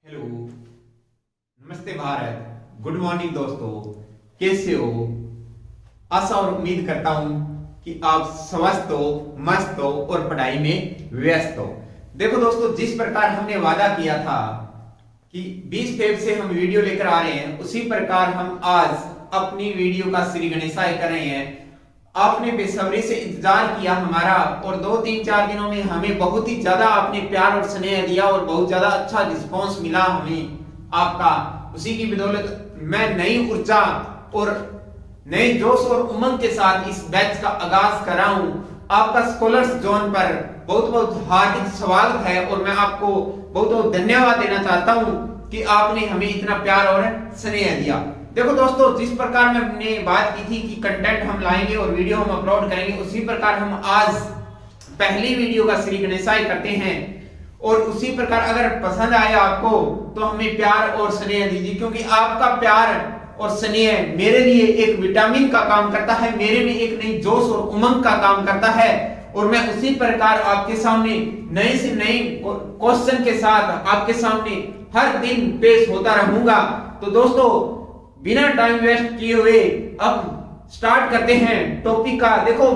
Hello, नमस्ते Bharat, good morning दोस्तों, कैसे हो? आशा और उम्मीद करता हूं कि आप स्वस्थ हो, मस्त हो और पढ़ाई में व्यस्त हो। देखो दोस्तों, जिस प्रकार हमने वादा किया था कि 20 फेब से हम वीडियो लेकर आ रहे हैं, उसी प्रकार हम आज अपनी वीडियो का श्री गणेशाय कर रहे हैं। आपने बेसब्री से इंतजार किया हमारा और 2-3-4 दिनों में हमें बहुत ही ज्यादा आपने प्यार और स्नेह दिया और बहुत ज्यादा अच्छा रिस्पांस मिला हमें आपका। उसी की बदौलत मैं नई ऊर्जा और नए जोश और उमंग के साथ इस बैच का आगाज कर रहा हूं। आपका स्कॉलर्स जोन पर बहुत बहुत हार्दिक स्वागत है और मैं आपको बहुत बहुत धन्यवाद देना चाहता हूं कि आपने हमें इतना प्यार और स्नेह दिया। देखो दोस्तों, जिस प्रकार हमने बात की थी कि कंटेंट हम लाएंगे और वीडियो हम अपलोड करेंगे, उसी प्रकार हम आज पहली वीडियो का श्री गणेशाय करते हैं। और उसी प्रकार अगर पसंद आया आपको तो हमें प्यार और स्नेह दीजिए, क्योंकि आपका प्यार और स्नेह मेरे लिए एक विटामिन का काम करता है, मेरे में एक नई जोश और उमंग का काम करता है। और मैं उसी प्रकार आपके सामने नए से नए क्वेश्चन के साथ आपके सामने हर दिन पेश होता रहूंगा। तो दोस्तों, बिना टाइम वेस्ट किए हुए अब स्टार्ट करते हैं टॉपिक का। देखो,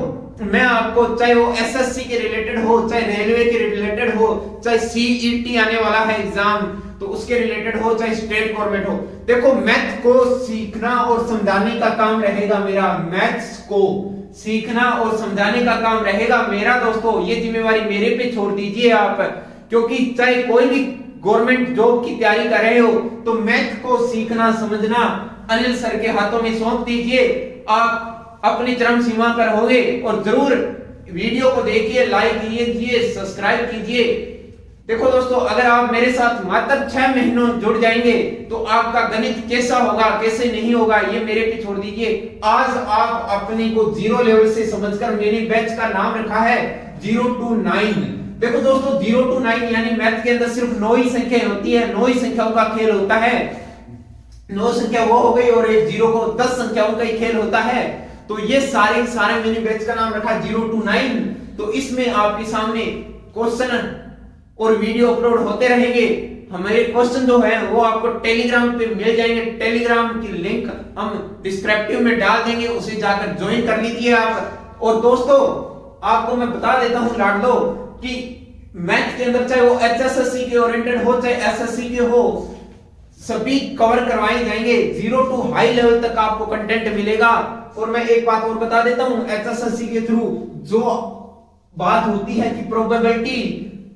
मैं आपको चाहे वो एसएससी के रिलेटेड हो, चाहे रेलवे के रिलेटेड हो, चाहे सीईटी आने वाला है एग्जाम तो उसके रिलेटेड हो, चाहे स्टेट गवर्नमेंट हो, देखो मैथ को सीखना और समझाने का काम रहेगा मेरा। मैथ्स को सीखना और समझाने का काम रहेगा मेरा। दोस्तों, ये जिम्मेवारी मेरे पे छोड़ दीजिए आप, क्योंकि चाहे कोई भी गवर्नमेंट जॉब की तैयारी कर रहे हो तो मैथ को सीखना समझना अनिल सर के हाथों में सौंप दीजिए। आप अपनी चरम सीमा पर होंगे और जरूर वीडियो को देखिए, लाइक कीजिए, सब्सक्राइब कीजिए। देखो दोस्तों, अगर आप मेरे साथ मात्र 6 महीनों जुड़ जाएंगे तो आपका गणित कैसा होगा कैसे नहीं होगा ये मेरे पे छोड़ दीजिए। आज आप अपने को 0 लेवल से समझकर मेरे बैच का नाम रखा है 0 to 9। देखो दोस्तों, 0 to 9 यानी मैथ के अंदर सिर्फ 9 ही संख्याएं होती है, 9 ही संख्याओं का खेल होता है। 9 संख्या वो हो गई और एक 0 को 10 संख्याओं का ही खेल होता है। तो ये सारे मैंने बैच का नाम रखा 0 to 9। तो इसमें आपके सामने क्वेश्चन और वीडियो अपलोड होते रहेंगे। हमारे क्वेश्चन जो है वो आपको टेलीग्राम पे मिल जाएंगे। टेलीग्राम की लिंक हम डिस्क्रिप्टिव में डाल देंगे, उसे जाकर ज्वाइन कर लीजिए आप। और दोस्तों, आपको मैं बता देता हूं लाडलो कि मैथ के अंदर चाहे वो एचएसएससी के ओरिएंटेड हो चाहे एसएससी के हो, सभी कवर करवाए जाएंगे। 0 to हाई लेवल तक आपको कंटेंट मिलेगा। और मैं एक बात और बता देता हूं, एचएसएससी के थ्रू जो बात होती है कि प्रोबेबिलिटी,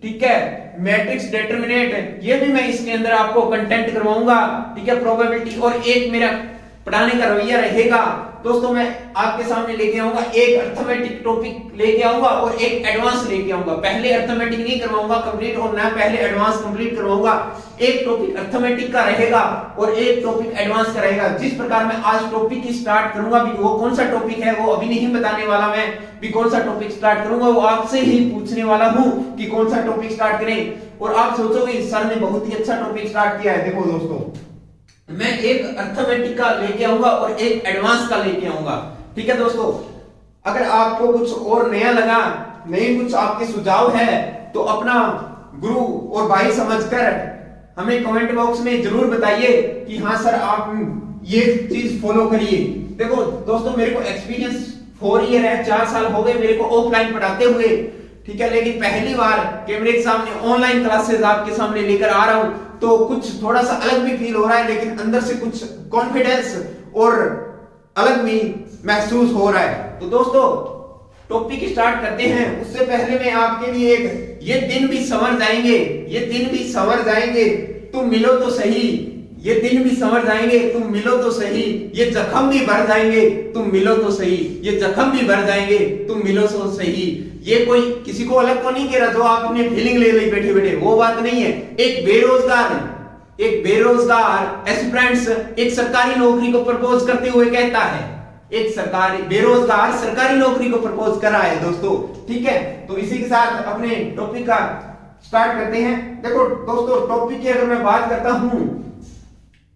ठीक है, मैट्रिक्स डिटरमिनेंट, ये भी मैं इसके अंदर आपको कंटेंट करवाऊंगा, ठीक है, प्रोबेबिलिटी। और एक मेरा पढ़ाने का रवैया रहेगा दोस्तों, मैं आपके सामने लेके आऊंगा एक अर्थमेटिक टॉपिक लेके आऊंगा और एक एडवांस लेके आऊंगा। पहले अर्थमेटिक नहीं करवाऊंगा कंप्लीट और ना पहले एडवांस कंप्लीट करवाऊंगा। एक टॉपिक अर्थमेटिक का रहेगा और एक टॉपिक एडवांस का रहेगा। जिस प्रकार मैं आज टॉपिक की स्टार्ट करूंगा, भी वो कौन सा टॉपिक है वो अभी नहीं बताने वाला मैं, भी कौन सा टॉपिक स्टार्ट करूंगा वो आपसे ही पूछने वाला हूं कि कौन सा टॉपिक स्टार्ट करें। और आप सोचोगे सर ने बहुत ही अच्छा टॉपिक स्टार्ट किया है। देखो दोस्तों, मैं एक अर्थमेटिक का लेके आऊंगा और एक एडवांस का लेके आऊंगा, ठीक है दोस्तों। अगर आपको कुछ और नया लगा, नहीं कुछ आपके सुझाव है तो अपना गुरु और भाई समझकर हमें कमेंट बॉक्स में जरूर बताइए कि हाँ सर आप ये चीज फॉलो करिए। देखो दोस्तों, मेरे को एक्सपीरियंस 4 ईयर है, 4 साल हो गए मेरे को ऑफलाइन पढ़ाते हुए, ठीक है, लेकिन पहली बार कैमरे के सामने ऑनलाइन क्लासेस आपके सामने लेकर आ रहा हूं तो कुछ थोड़ा सा अलग भी फील हो रहा है, लेकिन अंदर से कुछ कॉन्फिडेंस और अलग भी महसूस हो रहा है। तो दोस्तों, टॉपिक स्टार्ट करते हैं। उससे पहले मैं आपके लिए एक, ये दिन भी संवर जाएंगे, ये दिन भी संवर जाएंगे, तुम मिलो तो सही, ये दिन भी संवर जाएंगे, तुम मिलो तो सही, ये जख्म भी भर जाएंगे, तुम मिलो तो सही, ये जख्म भी भर जाएंगे, तुम मिलो तो सही। ये कोई किसी को अलग को नहीं कह रहा जो आपने फीलिंग ले ली बैठे बैठे, वो बात नहीं है। एक बेरोजगार एस्पिरेंट्स एक सरकारी नौकरी को प्रपोज करते हुए कहता है, एक सरकारी बेरोजगार सरकारी नौकरी को प्रपोज कर रहा है दोस्तों, ठीक है। तो इसी के साथ अपने टॉपिक का स्टार्ट करते हैं। देखो दोस्तों, टॉपिक की अगर मैं बात करता हूं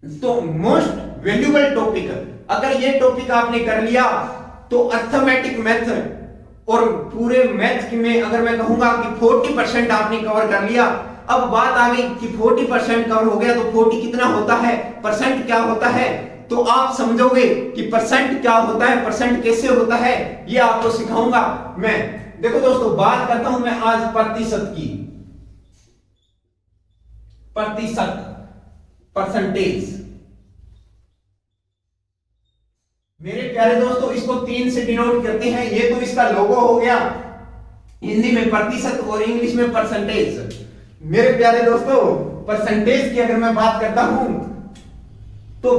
तो मोस्ट वैल्यूएबल टॉपिक, अगर ये टॉपिक आपने कर लिया तो अर्थमेटिक मैथ और पूरे मैथ में अगर मैं कहूंगा कि 40% आपने कवर कर लिया, अब बात आ गई कि 40% कवर हो गया, तो 40 कितना होता है, परसेंट क्या होता है, तो आप समझोगे कि परसेंट क्या होता है, परसेंट कैसे होता है, ये आपको सिखाऊंगा मैं। देखो दोस्तों, बात करता हूं मैं आज प्रतिशत की, प्रतिशत, परसेंटेज। मेरे प्यारे दोस्तों, इसको 3 से डिनोट करते हैं। ये तो इसका लोगो हो गया, हिंदी में प्रतिशत और इंग्लिश में परसेंटेज। मेरे प्यारे दोस्तों, परसेंटेज की अगर मैं बात करता हूं तो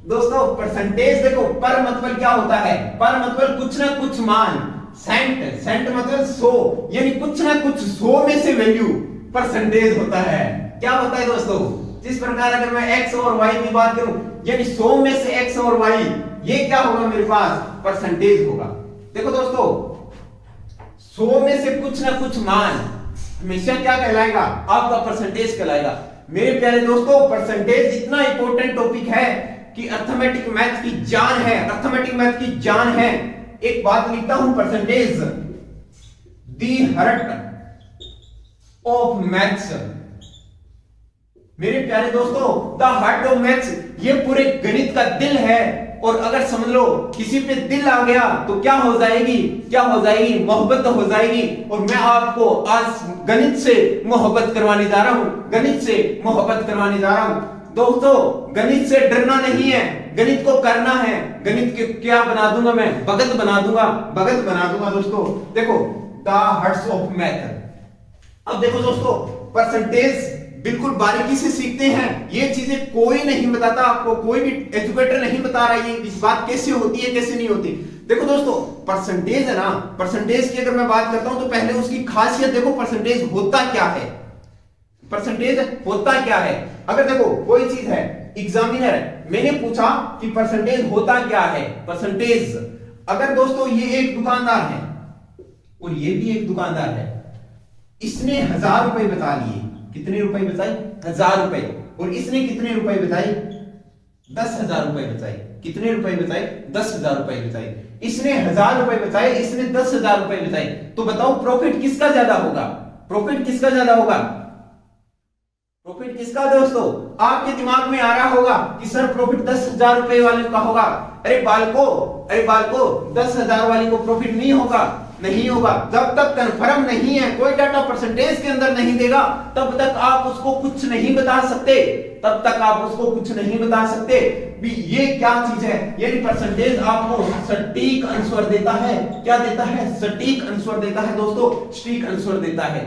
दोस्तों परसेंटेज देखो, पर मतलब क्या होता है, पर मतलब कुछ ना कुछ मान, सेंट, सेंट मतलब 100, यानी कुछ ना कुछ 100 में से वैल्यू परसेंटेज होता है। क्या होता है दोस्तों, जिस प्रकार अगर मैं x और y की बात करूं, यानी 100 में से x और y, ये क्या होगा मेरे पास, परसेंटेज होगा। देखो दोस्तों, 100 में से कुछ ना कुछ मान हमेशा क्या कहलाएगा, आपका परसेंटेज कहलाएगा। मेरे प्यारे दोस्तों, परसेंटेज इतना इंपॉर्टेंट टॉपिक है कि अर्थमेटिक मैथ की जान है, अर्थमेटिक मैथ की जान है। एक बात लिखता हूं, percentage the heart of maths. मेरे प्यारे दोस्तों, द हार्ट ऑफ मैथ्स, ये पूरे गणित का दिल है। और अगर समझ लो किसी पे दिल आ गया तो क्या हो जाएगी, क्या हो जाएगी, मोहब्बत हो जाएगी। और मैं आपको आज गणित से मोहब्बत करवाने जा रहा हूं, गणित से मोहब्बत करवाने जा रहा हूं। दोस्तों, गणित से डरना नहीं है, गणित को करना है। गणित के क्या बना दूंगा मैं, भगत बना दूंगा, भगत बना दूंगा। दोस्तों देखो, द हार्ट्स ऑफ मैथ। अब देखो दोस्तों, परसेंटेज बिल्कुल बारीकी से सीखते हैं। ये चीजें कोई नहीं बताता आपको, कोई भी एजुकेटर नहीं बता रहा है इस बात कैसे होती है कैसे नहीं होती। देखो दोस्तों, परसेंटेज है ना, परसेंटेज की अगर मैं बात करता हूं तो पहले उसकी खासियत देखो, परसेंटेज होता क्या है, परसेंटेज होता क्या है। अगर देखो कोई चीज है, एग्जामिनर मैंने पूछा कि परसेंटेज होता क्या है, परसेंटेज। अगर दोस्तों ये एक दुकानदार है और ये भी एक दुकानदार है, इसने 1000 रुपए बता लिए, कितने रुपए बचाए, 1000 रुपए, और इसने कितने रुपए बचाए, 10,000 रुपए बचाए। कितने रुपए बचाए, 10,000 रुपए बचाए। इसने 1000 रुपए बचाए, इसने 10,000 रुपए बचाए। तो बताओ प्रॉफिट किसका ज्यादा होगा, प्रॉफिट किसका ज्यादा होगा, प्रॉफिट किसका। दोस्तों आपके दिमाग में आ रहा होगा कि सर प्रॉफिट 10,000 रुपए वाले का होगा। अरे बालको 10,000 वाले को प्रॉफिट नहीं होगा, नहीं होगा। जब तक कंफर्म नहीं है, कोई डाटा परसेंटेज के अंदर नहीं देगा, तब तक आप उसको कुछ नहीं बता सकते, तब तक आप उसको कुछ नहीं बता सकते। भी ये क्या चीज है, यानी परसेंटेज आपको सटीक आंसर देता है। क्या देता है, सटीक आंसर देता है। दोस्तों सटीक आंसर देता है।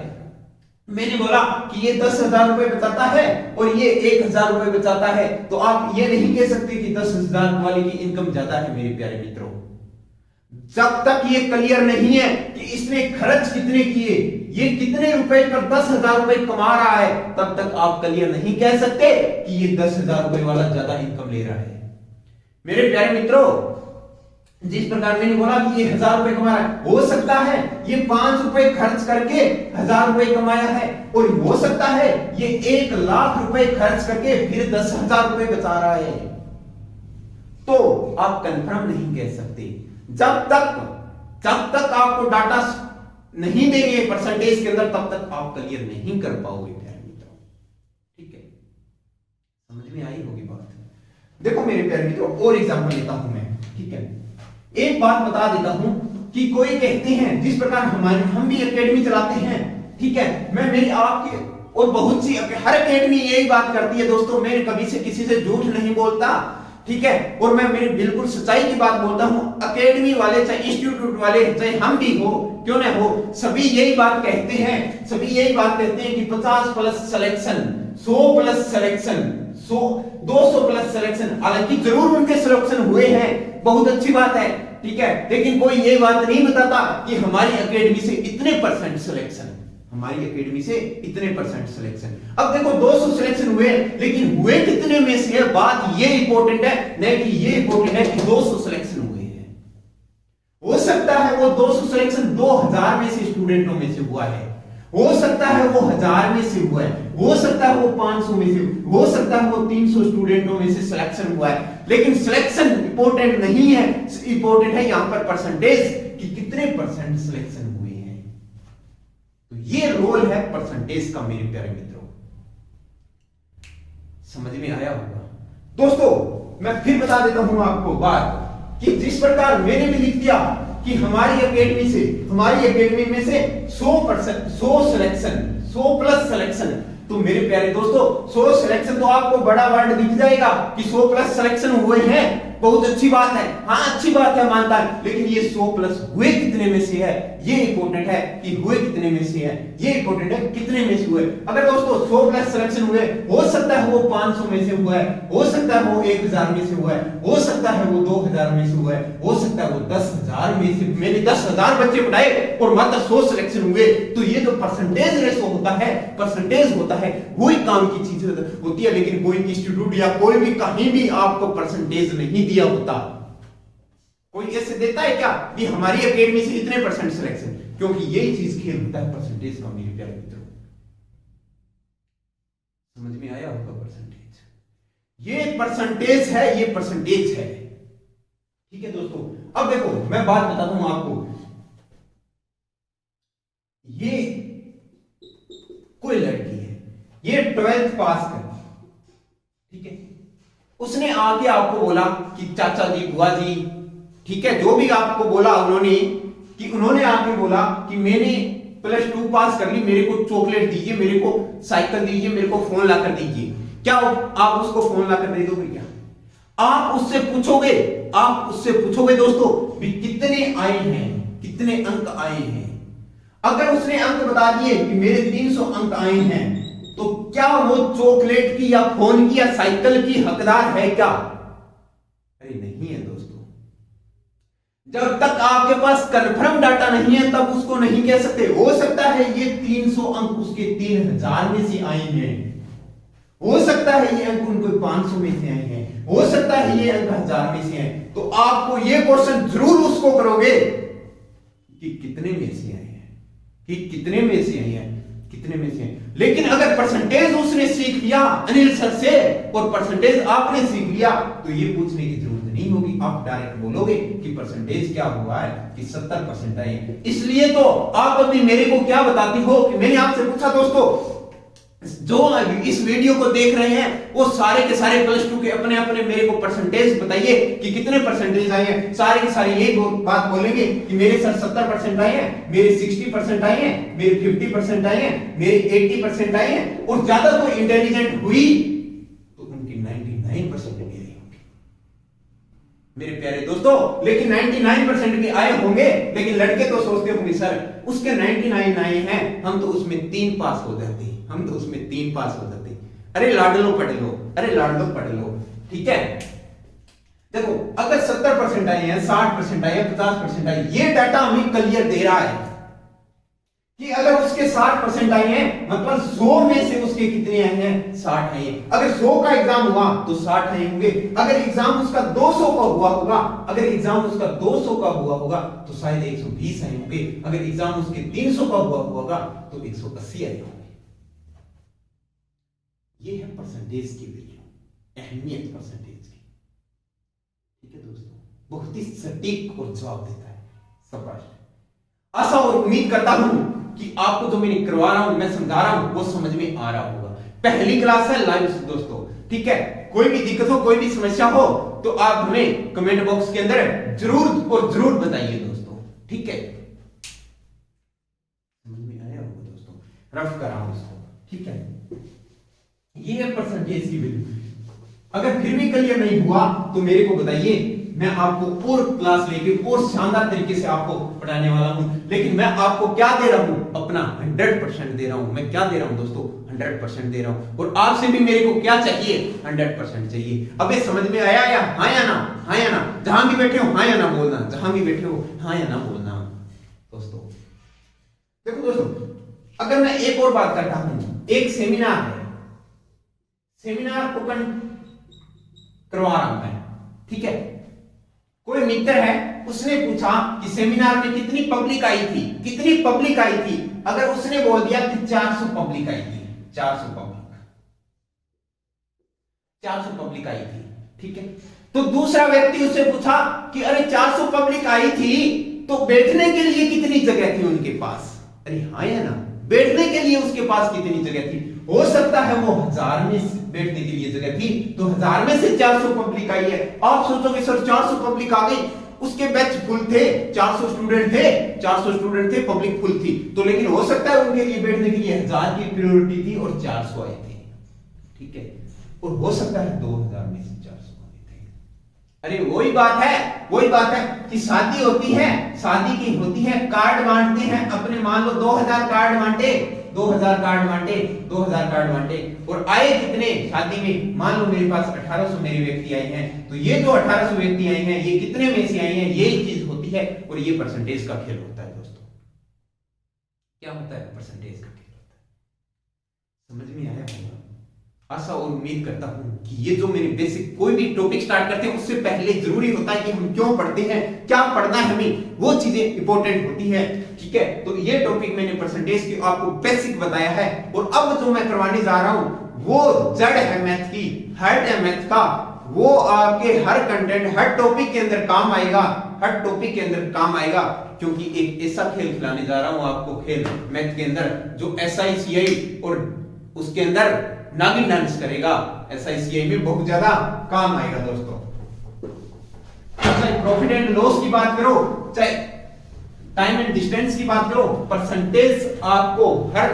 मैंने बोला कि ये 10,000 रुपए बचाता है और ये 1,000 रुपए बचाता है, तो आप ये नहीं कह सकते कि 10,000 वाले की इनकम ज्यादा है। मेरे प्यारे मित्रों, जब तक ये क्लियर नहीं है कि इसने खर्च कितने किए, ये कितने रुपए पर 10,000 रुपए कमा रहा है, तब तक आप क्लियर नहीं कह सकते कि ये 10,000 रुपए वाला ज्यादा इनकम ले रहा है। मेरे प्यारे मित्रों, जिस प्रकार मैंने बोला कि ये 1000 रुपए कमा रहा है, हो सकता है ये 5 रुपए खर्च करके 1000 रुपए कमाया है, और हो सकता है ये 1 लाख रुपए खर्च करके फिर 10,000 रुपए बचा रहा है। तो आप कंफर्म नहीं कह सकते जब तक आपको डाटा नहीं देंगे परसेंटेज के अंदर, तब तक आप क्लियर नहीं कर पाओगे प्यारे मित्रों। ठीक है, समझ में आई होगी बात। देखो मेरे प्यारे मित्रों, और एग्जांपल लेता हूं मैं। ठीक है, एक बात बता देता हूं कि कोई कहते हैं, जिस प्रकार हम भी एकेडमी चलाते हैं, ठीक है, मैं मेरी आपकी और बहुत सी हर एकेडमी यही बात करती है। दोस्तों मैं कभी से किसी से झूठ नहीं बोलता, ठीक है, और मैं मेरी बिल्कुल सच्चाई की बात बोलता हूं। एकेडमी वाले चाहे इंस्टीट्यूट वाले चाहे हम भी हो, क्यों ना हो, सभी यही बात कहते हैं, सभी यही बात कहते हैं कि 50 plus selection, 100 plus selection, 200 plus selection. हालांकि जरूर उनके सिलेक्शन हुए हैं, बहुत अच्छी बात है, ठीक है, लेकिन कोई ये बात नहीं बताता कि हमारी एकेडमी से इतने परसेंट सिलेक्शन, हमारी एकेडमी से इतने परसेंट सिलेक्शन। अब देखो 200 सिलेक्शन हुए, लेकिन हुए कितने में से है, बात ये इंपॉर्टेंट है, नहीं कि ये इंपॉर्टेंट है कि 200 सिलेक्शन हुए हैं। हो सकता है वो 200 सिलेक्शन 2000 में से स्टूडेंटों में से हुआ है, हो सकता है वो 1000 में से हुआ है, हो सकता है वो 500 में से, हो सकता है वो 300 स्टूडेंटों में से सिलेक्शन हुआ है, लेकिन सिलेक्शन इंपॉर्टेंट नहीं है। इंपॉर्टेंट है यहां पर परसेंटेज कि कितने परसेंट सिलेक्शन हुए हैं। तो ये रोल है परसेंटेज का मेरे प्यारे मित्रों। समझ में आया होगा दोस्तों। मैं फिर बता देता हूं आपको बात कि जिस प्रकार मैंने भी लिख दिया कि हमारी एकेडमी में से 100 सिलेक्शन, 100 प्लस सिलेक्शन, तो मेरे प्यारे दोस्तों 100 सिलेक्शन तो आपको बड़ा वर्ड दिख जाएगा कि 100 प्लस सिलेक्शन हुए हैं, बहुत अच्छी बात है, हाँ अच्छी बात है, मानता है, लेकिन ये 100 प्लस हुए कितने में से है, ये इंपॉर्टेंट है कि हुए कितने में से है, ये इंपॉर्टेंट है कितने में से हुए। अगर दोस्तों 100 प्लस सिलेक्शन हुए, हो सकता है वो 500 में से हुआ है, हो सकता है वो 1000 में से हुआ है, हो सकता है वो 2000 में से हुआ है, हो सकता है वो 10,000 में से, मैंने 10,000 बच्चे पढ़ाए और मात्र 100 सिलेक्शन हुए, तो ये जो परसेंटेज रेशो होता है, परसेंटेज होता है, वही काम की चीज होती है। लेकिन कोई इंस्टीट्यूट या कोई भी कहीं भी आपको परसेंटेज नहीं दिया होता। कोई ऐसे देता है क्या कि हमारी एकेडमी से इतने परसेंट सिलेक्शन, क्योंकि यही चीज खेल होता है परसेंटेज का मेरे प्यारे मित्रों। समझ में आया होगा परसेंटेज, ये परसेंटेज है, ये परसेंटेज है। ठीक है दोस्तों, अब देखो मैं बात बताता हूं आपको। ये कोई लड़की है, ये 12th पास कर, ठीक है, उसने आके आपको बोला कि चाचा जी, बुआ जी, ठीक है, जो भी आपको बोला उन्होंने आके बोला कि मैंने +2 पास कर ली, मेरे को चॉकलेट दीजिए, मेरे को साइकिल दीजिए, मेरे को फोन लाकर दीजिए। क्या आप उसको फोन लाकर दे दोगे क्या? आप उससे पूछोगे दोस्तों भी कितने आए हैं, कितने अंक आए हैं। अगर उसने अंक बता दिए कि मेरे 300 अंक आए हैं, तो क्या वो चॉकलेट की या फोन की या साइकिल की हकदार है क्या? अरे नहीं है दोस्तों। जब तक आपके पास कंफर्म डाटा नहीं है तब उसको नहीं कह सकते। हो सकता है ये 300 अंक उसके 3000 में से आए हैं, हो सकता है ये अंक उनको 500 में से आए हैं, हो सकता है ये अंक 1000 में से आए। तो आपको ये क्वेश्चन जरूर उसको करोगे कि कितने में से आए हैं, कि कितने में से आए हैं, कितने में से। लेकिन अगर परसेंटेज उसने सीख लिया अनिल सर से और परसेंटेज आपने सीख लिया, तो ये पूछने की जरूरत नहीं होगी, आप डायरेक्ट बोलोगे कि परसेंटेज क्या हुआ है कि 70% आए। इसलिए तो आप अभी मेरे को क्या बताती हो कि मैंने आपसे पूछा दोस्तों, जो इस वीडियो को देख रहे हैं वो सारे के सारे +2 के अपने अपने मेरे को परसेंटेज बताइए कि कितने परसेंटेज आए हैं। सारे के सारे यही बात बोलेंगे कि मेरे सर 70% आए हैं, मेरे 60% आए हैं, मेरे 50% आए हैं, मेरे 80% आए हैं, और ज्यादा कोई इंटेलिजेंट हुई तो उनकी 99% भी आई होंगी मेरे प्यारे दोस्तों। लेकिन 99% भी आए होंगे, लेकिन लड़के तो सोचते होंगे सर उसके 99 आए हैं, हम तो उसमें 3 पास हो जाते, हम तो उसमें 3 पास हो जाते। अरे लाडलो पढ़ लो, अरे लाडलो पढ़ लो, ठीक है। देखो अगर 70% आए हैं, 60% आए हैं, 50% आए, ये डाटा हमें क्लियर दे रहा है कि अगर उसके 60% आए हैं मतलब 100 में से उसके कितने आए हैं, 60 आए हैं। अगर 100 का एग्जाम हुआ तो 60 आए होंगे। अगर एग्जाम उसका 200 का हुआ होगा, अगर एग्जाम उसका 200 का हुआ होगा तो शायद 120 आए होंगे। अगर एग्जाम उसके 300 का हुआ होगा तो 180 आए होंगे। ये है परसेंटेज की वैल्यू, अहमियत परसेंटेज की। ठीक है दोस्तों, बहुत ही सटीक और जवाब देता है। शाबाश। आशा और उम्मीद करता हूं कि आपको जो मैंने करवा रहा हूं, मैं समझा रहा हूं, वो समझ में आ रहा होगा। पहली क्लास है लाइव दोस्तों, ठीक है। कोई भी दिक्कत हो, कोई भी समस्या हो तो आप हमें कमेंट बॉक्स के अंदर जरूर और जरूर बताइए दोस्तों, ठीक है। समझ में आया होगा दोस्तों, रफ कर रहा हूं इसको, ठीक है। ये है परसेंटेज की वैल्यू। अगर फिर भी क्लियर नहीं हुआ तो मेरे को बताइए, मैं आपको और क्लास लेके और शानदार तरीके से आपको पढ़ाने वाला हूं। लेकिन मैं आपको क्या दे रहा हूं, अपना 100% दे रहा हूं। मैं क्या दे रहा हूं दोस्तों, 100% दे रहा हूं। और आपसे भी मेरे को क्या चाहिए, 100% चाहिए। अब ये समझ में आया या हाँ या ना, हाँ या ना। जहां भी बैठे हो हाँ या ना बोलना, जहां भी बैठे हो हाँ या ना बोलना दोस्तों। देखो दोस्तों, अगर मैं एक और बात करता हूं, एक सेमिनार है, सेमिनार ओपन करवा रहा हूं मैं, ठीक है। कोई मित्र है, उसने पूछा कि सेमिनार में कितनी पब्लिक आई थी, कितनी पब्लिक आई थी। अगर उसने बोल दिया कि 400 पब्लिक आई थी, 400 पब्लिक आई थी, ठीक है। तो दूसरा व्यक्ति उससे पूछा कि अरे 400 पब्लिक आई थी तो बैठने के लिए कितनी जगह थी उनके पास। अरे हाँ या ना, बैठने के लिए उसके पास कितनी जगह थी? हो सकता है वो 1000 में बैठने के लिए जगह थी, तो 1000 में से 400 पब्लिक आई है। आप सोचोगे सर 400 पब्लिक आ गई, उसके बैच फुल थे, 400 स्टूडेंट थे, 400 स्टूडेंट थे, पब्लिक फुल थी, तो लेकिन हो सकता है उनके लिए बैठने के लिए 1000 की प्रायोरिटी थी और 400 आए थे, ठीक है। और हो सकता है 2000 में से 400 आए थे। अरे वही बात है कि शादी होती है, शादी की होती है, कार्ड बांटते हैं अपने, मान लो 2000 कार्ड बांटे, 2000 कार्ड बांटे, 2000 कार्ड बांटे, और आए कितने शादी में? मान लो मेरे पास 1800 मेरे व्यक्ति आए हैं, तो ये जो 1800 व्यक्ति आए हैं, ये कितने में से आए हैं? यही चीज होती है, और ये परसेंटेज का खेल होता है दोस्तों। क्या होता है? परसेंटेज का खेल होता है। समझ में आया होगा? आशा और उम्मीद करता हूं कि ये जो मेरे बेसिक कोई भी टॉपिक स्टार्ट करते हैं उससे पहले जरूरी होता है कि हम क्यों पढ़ते हैं, क्या पढ़ना है हमें, वो चीजें इंपॉर्टेंट होती है, ठीक है। तो ये टॉपिक मैंने परसेंटेज की आपको बेसिक बताया है, और अब जो मैं करवाने जा रहा हूं वो जड़ है मैथ की, हार्ड है मैथ का, वो आपके हर कंटेंट, हर टॉपिक के अंदर काम आएगा, हर टॉपिक के अंदर काम आएगा, क्योंकि एक ऐसा खेल खिलाने जा रहा हूं आपको, खेल मैथ के अंदर जो SICI और उसके अंदर नागिन डांस करेगा, SICI में बहुत ज्यादा काम आएगा दोस्तों। चाहे प्रॉफिट एंड लॉस की बात करो, चाहे टाइम एंड डिस्टेंस की बात करो, परसेंटेज आपको हर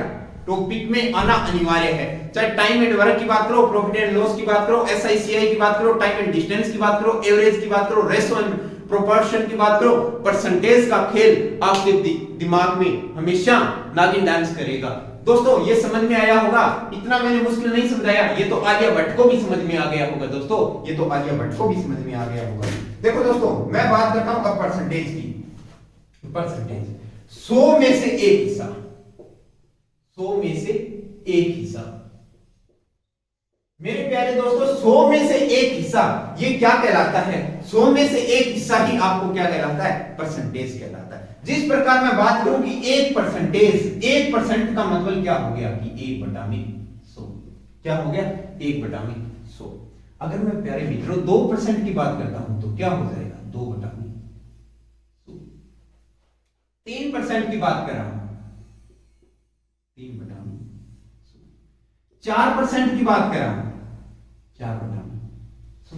टॉपिक में आना अनिवार्य है। चाहे टाइम एंड वर्क की बात करो, प्रॉफिट एंड लॉस की बात करो, SICI की बात करो, टाइम एंड डिस्टेंस की बात करो, एवरेज की बात करो, रेशो एंड प्रोपोर्शन की बात करो, परसेंटेज का खेल आपके दिमाग में हमेशा नागिन डांस करेगा। दोस्तों ये समझ में आया होगा, इतना मैंने मुश्किल नहीं समझाया, ये तो आलिया भट्ट को भी समझ में आ गया होगा दोस्तों, ये तो आलिया भट्ट को भी समझ में आ गया होगा। देखो दोस्तों मैं बात करता हूं अब परसेंटेज की। परसेंटेज 100 में से एक हिस्सा, 100 में से एक हिस्सा, मेरे प्यारे दोस्तों 100 में से एक हिस्सा, ये क्या कहलाता है? 100 में से एक हिस्सा ही आपको क्या कहलाता है? परसेंटेज कहलाता है। जिस प्रकार मैं बात करूं कि 1%, 1% का मतलब क्या हो गया कि 1/100, क्या हो गया? 1/100। अगर मैं प्यारे मित्रों 2% की बात करता हूं तो क्या हो जाएगा? 2/100। 3% की बात कर रहा हूं, 3/100। 4% की बात कर रहा हूं, 4/100।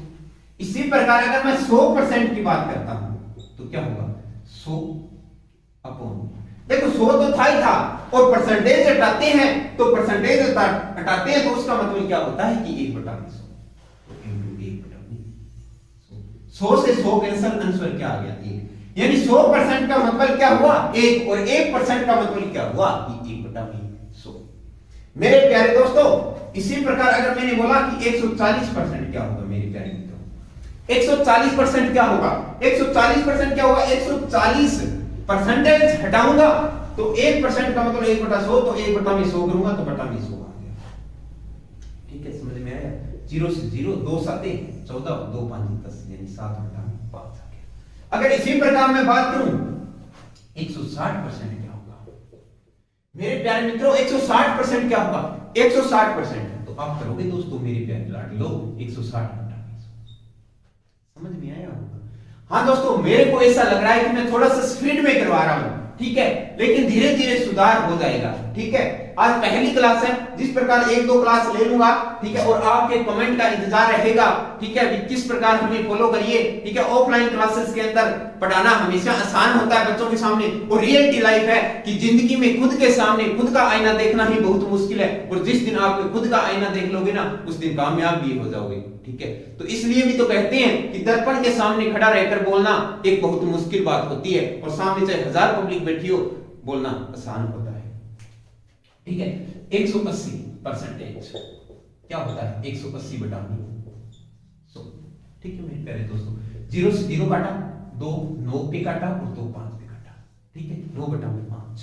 इसी प्रकार अगर मैं 100% की बात करता हूं तो क्या होगा? 100 अपॉन, देखो 100 तो था ही था, और परसेंटेज हटाते हैं तो परसेंटेज हटाते हैं तो उसका मतलब क्या होता है कि 1/100 इंटू 1/100। 100 से 100 कैंसिल, आंसर क्या आ गया? 1। यानी 100% का मतलब क्या हुआ? 1, और 1% का मतलब क्या हुआ कि 1/100। मेरे प्यारे दोस्तों इसी प्रकार अगर मैंने बोला कि 140% क्या होगा मेरे प्यारे मित्रों? 140% क्या होगा? 140% क्या होगा? 140 परसेंटेज हटाऊंगा तो 1% का मतलब 1/100, तो 1/100 करूंगा तो बटा में 100 आ गया। ठीक है, समझ में आया? 0 से 0, 2 7 14, 2 5 10, यानी 7/5 आ गया। अगर इसी प्रकार मैं बात करूं 160% क्या होगा मेरे प्यारे मित्रों? 160% क्या होगा? 160% तो आप करोगे दोस्तों मेरे प्यारे लाडले लोग 160/100। समझ में आया होगा? हाँ दोस्तों मेरे को ऐसा लग रहा है कि मैं थोड़ा सा स्पीड में करवा रहा हूं, ठीक है, लेकिन धीरे धीरे सुधार हो जाएगा। ठीक है, आज पहली क्लास है, जिस प्रकार 1-2 क्लास ले लूंगा, ठीक है, और आपके कमेंट का इंतजार रहेगा, ठीक है, किस प्रकार हमें फॉलो करिए। ठीक है, ऑफलाइन क्लासेस के अंदर पढ़ाना हमेशा आसान होता है बच्चों के सामने, और रियलिटी लाइफ है कि जिंदगी में खुद के सामने खुद का आईना देखना ही बहुत मुश्किल है, और जिस दिन आप खुद का आईना देख लोगे ना उस दिन कामयाब भी हो जाओगे। ठीक है, तो इसलिए भी तो कहते हैं कि दर्पण के सामने खड़ा रहकर बोलना एक बहुत मुश्किल बात होती है, और सामने चाहे 1000 पब्लिक बैठी हो बोलना आसान होता है। ठीक है, 180% क्या होता है? 180/100। ठीक है मेरे प्यारे दोस्तों, 0 से 0 काटा, 2 9 पे काटा और 2 5 पे काटा। ठीक है, 9/5।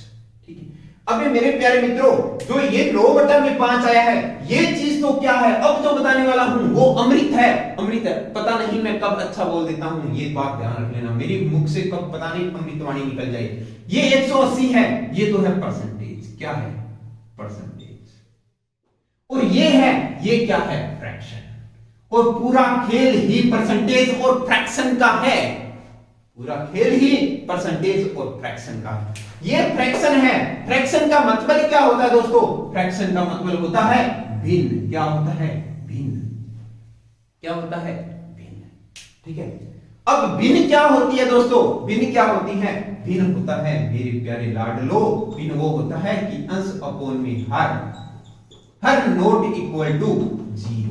ठीक है, अबे मेरे प्यारे मित्रों जो ये 9/5 आया है ये चीज तो क्या है? अब जो बताने वाला हूं वो अमृत है। अमृत है, पता नहीं मैं कब अच्छा बोल देता हूं, ये बात ध्यान रख लेना, मेरी मुख से कब पता नहीं अमृतवाणी निकल जाए। ये 180 है, ये तो है परसेंटेज। क्या है? परसेंटेज। और ये है, ये क्या है? फ्रैक्शन। और पूरा खेल ही परसेंटेज और फ्रैक्शन का है। पूरा खेल ही परसेंटेज और फ्रैक्शन का है। ये फ्रैक्शन है। फ्रैक्शन का मतलब क्या होता है दोस्तों? फ्रैक्शन का मतलब होता है भिन्न। क्या होता है? भिन्न। क्या होता है? भिन्न। ठीक है। अब भिन्न क्या होती है दोस्तों? भिन्न क्या होती है? भिन्न होता है मेरे प्यारे लाडलो, भिन्न वो होता है कि अंश अपोन में हर नोट इक्वल टू 0।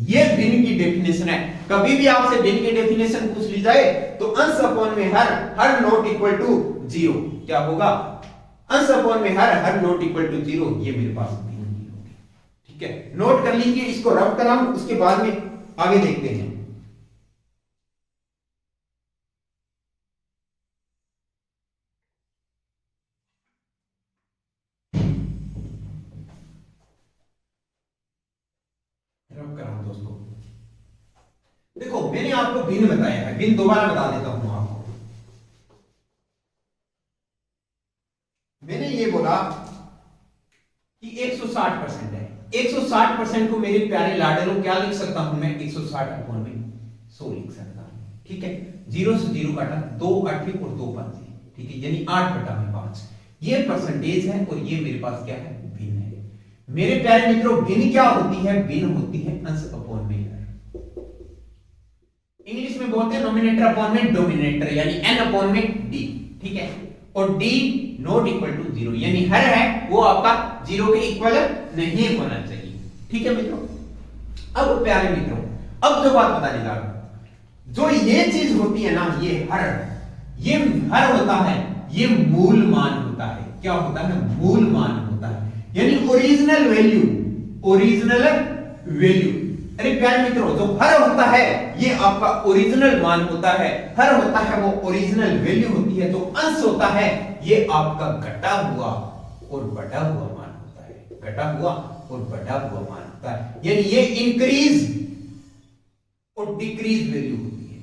ये भिन्न की डेफिनेशन है। कभी भी आपसे भिन्न की डेफिनेशन पूछ ली जाए तो अंश अपॉन में हर नोट इक्वल टू 0 क्या होगा? अंश अपॉन में हर नोट इक्वल टू 0। ये मेरे पास भिन्न की होगी। ठीक है, नोट कर लीजिए, इसको रब कराऊं, उसके बाद में आगे देखते हैं। रब कराऊं दोस्तों, देखो मैंने आपको भिन्न बताया है, भिन्न दोबारा बता देता हूं आपको। मैंने ये बोला कि 160% है। 160% को मेरे प्यारे लाडलो क्या लिख सकता हूं मैं? 160 अपॉन में 100 लिख सकता हूं। ठीक है, 0 से 0 काटा, 2 8 और 2 5। ठीक है, यानी 8/5। ये परसेंटेज है और ये मेरे पास क्या है? भिन्न है। मेरे प्यारे मित्रों, भिन्न क्या होती है? भिन्न होती है अंश अपॉन में हर। इंग्लिश में बोलते हैं नोमिनेटर अपॉन में डोमिनेटर, यानी n अपॉन में d। ठीक है, और d नॉट इक्वल टू 0, यानी हर है वो आपका 0 के इक्वल नहीं होना चाहिए। ठीक है मित्रों, अब प्यारे मित्रों, अब जो बात बताने जा रहा हूं, जो ये चीज होती है ना, ये हर होता है, ये मूल मान होता है। क्या होता है? मूल मान होता है, यानी ओरिजिनल वैल्यू। अरे प्यारे मित्रों, जो हर होता है ये आपका ओरिजिनल मान होता है। हर होता है वो ओरिजिनल वैल्यू होती है। जो अंश होता है ये आपका घटा हुआ और बढ़ा हुआ मान होता है। घटा हुआ और बढ़ा हुआ मान होता है, यानी ये इंक्रीज और डिक्रीज वैल्यू होती है।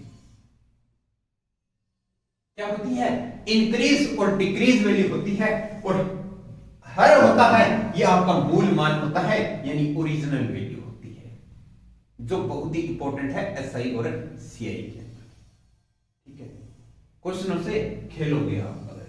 क्या होती है? इंक्रीज और डिक्रीज वैल्यू होती है। और हर होता है ये आपका मूल मान होता है, यानी ओरिजिनल वैल्यू होती है, जो बहुत ही इंपॉर्टेंट है एसआई और सीआई के अंदर। ठीक है, क्वेश्चनों से खेलोगे आप अगर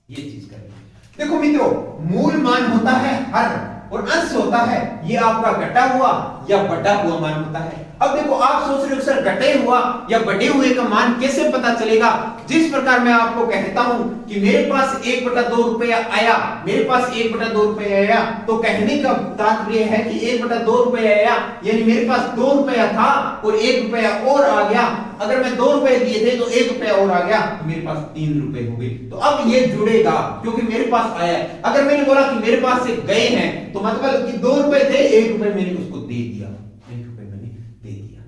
ये चीज करेंगे। देखो मित्रों, मूल मान होता है हर, और अंश होता है ये आपका घटा हुआ या बढ़ा हुआ मान होता है। अब देखो, आप सोच रहे हो सर घटे हुआ या बढ़े हुए का मान कैसे पता चलेगा? जिस प्रकार मैं आपको कहता हूं कि मेरे पास 1/2 रुपया आया, मेरे पास 1/2 रुपया आया, तो कहने का तात्पर्य है कि 1/2 रुपया आया, यानी मेरे पास 2 रुपया था और 1 रुपया और आ गया। अगर मैं 2 रुपए दिए थे तो 1 रुपया और आ गया, तो मेरे पास 3 रुपए हो गए। तो अब ये जुड़ेगा क्योंकि मेरे पास आया है। अगर मैंने बोला कि मेरे पास से गए हैं, तो मतलब कि 2 रुपए थे, 1 रुपए मैंने उसको दे दिया, 1 रुपए मैंने दे दिया।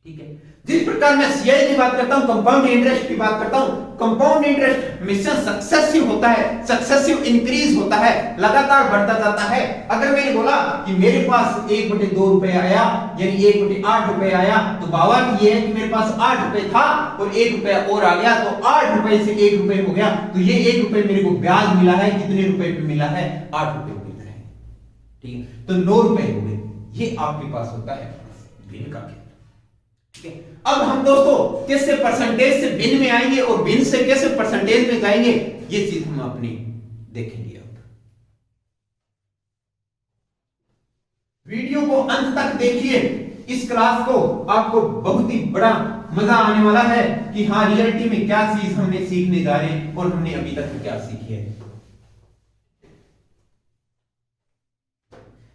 ठीक है, जिस प्रकार मैं सीआई की बात करता हूं, कंपाउंड इंटरेस्ट की बात करता हूं, कंपाउंड इंटरेस्ट हमेशा सक्सेसिव होता है, सक्सेसिव इंक्रीज होता है, लगातार बढ़ता जाता है। अगर मैंने बोला कि मेरे पास 1/2 रुपए आया, यानी 1/8 रुपए आया, तो बात ये है कि मेरे पास 8 रुपए था और 1 रुपया और आ गया, तो 8 रुपए से 1 रुपए हो गया। तो ये 1 रुपए मेरे को ब्याज मिला है, कितने रुपए पे मिला है? 8 रुपए पे मिला है। ठीक है, तो 9 रुपए हो गए। ये आपके पास होता है भिन्न का खेल। ठीक है, अब हम दोस्तों कैसे परसेंटेज से भिन्न में आएंगे और भिन्न से कैसे परसेंटेज में जाएंगे, ये चीज हम अपनी देखेंगे। अब वीडियो को अंत तक देखिए, इस क्लास को आपको बहुत ही बड़ा मजा आने वाला है कि हाँ रियलिटी में क्या चीज हमने सीखने जा रहे हैं और हमने अभी तक क्या सीखी है।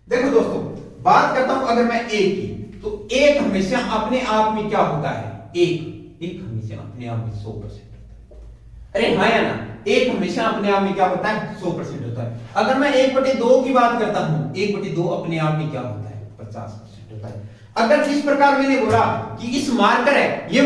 देखो दोस्तों, बात करता हूं अगर मैं एक की, तो एक हमेशा अपने आप में क्या होता है? एक हमेशा अपने आप में 100% होता है। अरे हाँ या ना? एक हमेशा अपने आप में क्या होता है? 100% होता है। अगर मैं 1/2 की बात करता हूं, 1/2 अपने आप में क्या होता है? 50% होता है। अगर जिस प्रकार मैंने बोला कि इस मार्कर है, ये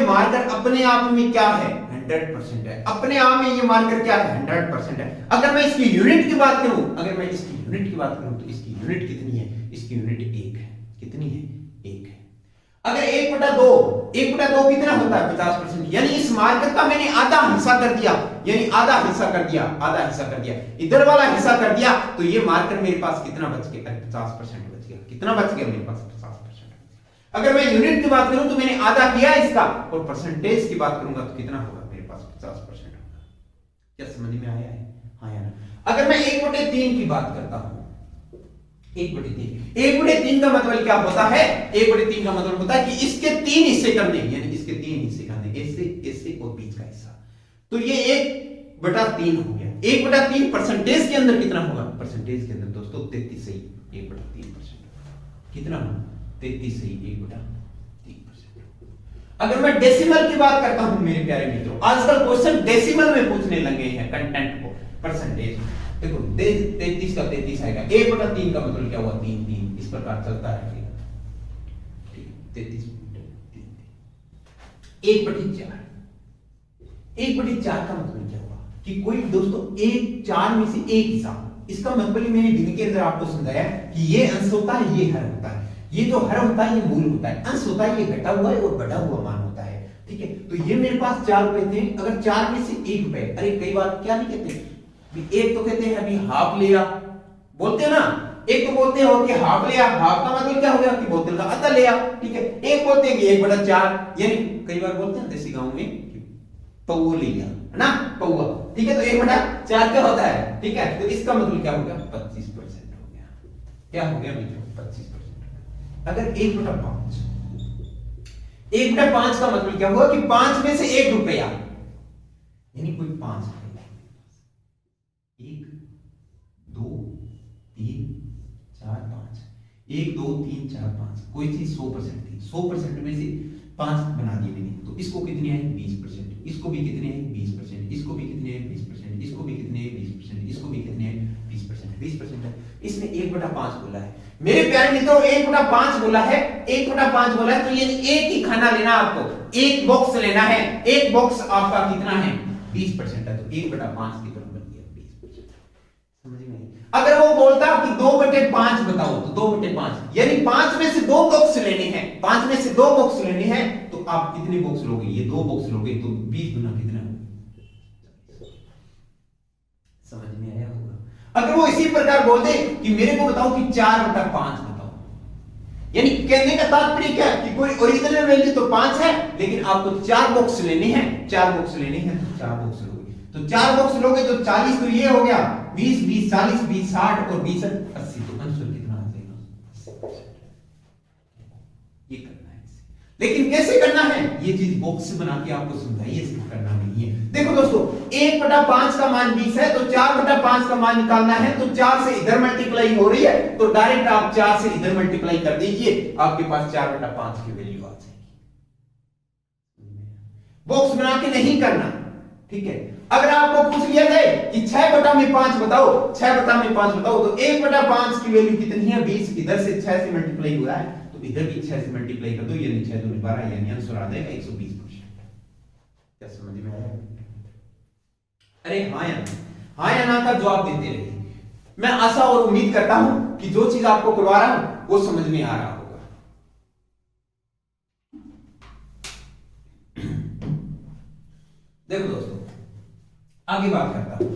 मार्कर अपने आप में क्या है? 100% है। अपने आप में ये मार्कर क्या है? 100% है। अगर मैं इसकी यूनिट की बात करूं, तो इसकी यूनिट कितनी है? इसकी यूनिट 1 है। कितनी है? 1 है। अगर 1/2 कितना होता है? 50%, यानी इस मार्कर का मैंने आधा हिस्सा कर दिया, आधा हिस्सा कर दिया, इधर वाला हिस्सा कर दिया, तो ये मार्कर मेरे पास कितना बच गया? 50% बच गया। कितना बच गया? मेरे पास 50%। अगर मैं यूनिट की बात करूं तो मैंने आधा किया इसका, और परसेंटेज की बात करूंगा तो कितना होगा मेरे पास 50% होगा। क्या समझ में आया है? हाँ या ना? अगर मैं 1/3 की बात करता हूं, 1/3 का मतलब क्या होता है? 1/3 का मतलब होता है कि इसके 3 हिस्से करने, यानी इसके 3 हिस्से करने, ऐसे और बीच का हिस्सा। तो ये 1/3 हो गया। 1/3 परसेंटेज के अंदर कितना होगा? परसेंटेज के अंदर दोस्तों 33 सही 1/3%। कितना होगा? 33 सही 1/3%। अगर मैं डेसिमल की बात करता हूं मेरे प्यारे मित्रों, आजकल क्वेश्चन डेसिमल में पूछने लगे हैं कंटेंट को, परसेंटेज। देखो 33 का 33 आएगा, 1/3 का मतलब क्या हुआ? 3 इस प्रकार चलता रहेगा। 33 1/4 1/4 का मतलब क्या हुआ कि कोई दोस्तों 4 में से एक हिस्सा। इसका मतलब ही मैंने दिन के अंदर आपको समझाया कि ये अंश होता है, ये हर होता है। ये जो हर होता है ये मूल होता है, अंश होता है ये घटा हुआ है और बढ़ा हुआ मान होता है। ठीक है, तो ये मेरे पास 4 रुपए थे। अगर 4 में से 1 रुपए, अरे कई बार क्या नहीं कहते, एक तो कहते हैं अभी हाफ लिया, बोलते हैं ना। एक तो बोलते हो कि हाफ लिया, हाफ का मतलब क्या हो गया कि बोतल का आधा लिया। ठीक है, एक बोलते हैं कि 1/4, यानी कई बार बोलते हैं देसी गांव में पौवा लिया, है ना, पौवा। ठीक है, तो 1/4 क्या होता है? ठीक है, तो इसका मतलब क्या हो गया? 25% हो गया। क्या हो गया मित्रों? 25%। अगर 1/5, 1/5 का मतलब क्या हुआ कि 5 में से 1 रुपया, यानी कोई 5 रुपया, 1 2 3 4 5, 1 2 3 4 5, कोई चीज 100% थी, 100% में से 5 बना दिए मैंने, तो इसको कितने आए? 20%। इसको भी कितने आए? 20%। इसको भी कितने आए? 20%। इसको भी कितने आए? 20%। इसको भी कितने आए? 20%। 20% है। इसने 1/5 बोला है मेरे प्यारे मित्रों, 1/5 बोला है, 1/5 बोला है, तो ये एक ही खाना लेना आपको, एक बॉक्स लेना है। एक बॉक्स आपका कितना है? 20% है, तो 1/5 की तरफ बन गया 20%। समझ में आई? अगर वो बोलता कि 2/5 बताओ, तो 2/5 यानी 5 में से 2 बॉक्स लेने हैं, 5 में से 2 बॉक्स लेने हैं, तो आप कितने बॉक्स लोगे? ये 2 बॉक्स लोगे, तो 20 गुना कितना? समझ में आया होगा? अगर वो इसी प्रकार बोल दे कि मेरे को बताओ कि 4/5 बताओ, यानी कहने का तात्पर्य क्या कि कोई ओरिजिनल वैल्यू तो 5 है, लेकिन आपको 4 बॉक्स लेने हैं, 4 बॉक्स लेने हैं, तो 4 बॉक्स लोगे, तो 4 बॉक्स लोगे तो 40, तो ये हो गया 20 20 40 20 60 और 20 80, तो आंसर कितना आ जाएगा? 80%। ये करना है इसे। लेकिन कैसे करना है? ये चीज बॉक्स बना के आपको समझाइए, सिर्फ करना नहीं है। देखो दोस्तों, 1/5 का मान 20 है, तो 4/5 का मान निकालना है, तो 4 से इधर मल्टीप्लाई हो रही है, तो डायरेक्ट आप 4 से इधर मल्टीप्लाई कर दीजिए, आपके पास 4/5 की वैल्यू आ जाएगी। बॉक्स बना के नहीं करना। ठीक है, अगर आपको पूछ लिया जाए कि 6/5 बताओ, 6/5 बताओ, तो 1/5 की वैल्यू कितनी है? 20। इधर से 6 से मल्टीप्लाई हुआ है, तो इधर भी 6 से मल्टीप्लाई कर दो, यानी 6 दूनी 12, यानी आंसर आ जाएगा 120%। क्या समझ में आया? अरे हाँ या ना का जवाब देते रहिए। मैं आशा और उम्मीद करता हूं कि जो चीज आपको करवा रहा हूं वो समझ में आ रहा होगा। देखो दोस्तों, आगे बात करता हूं,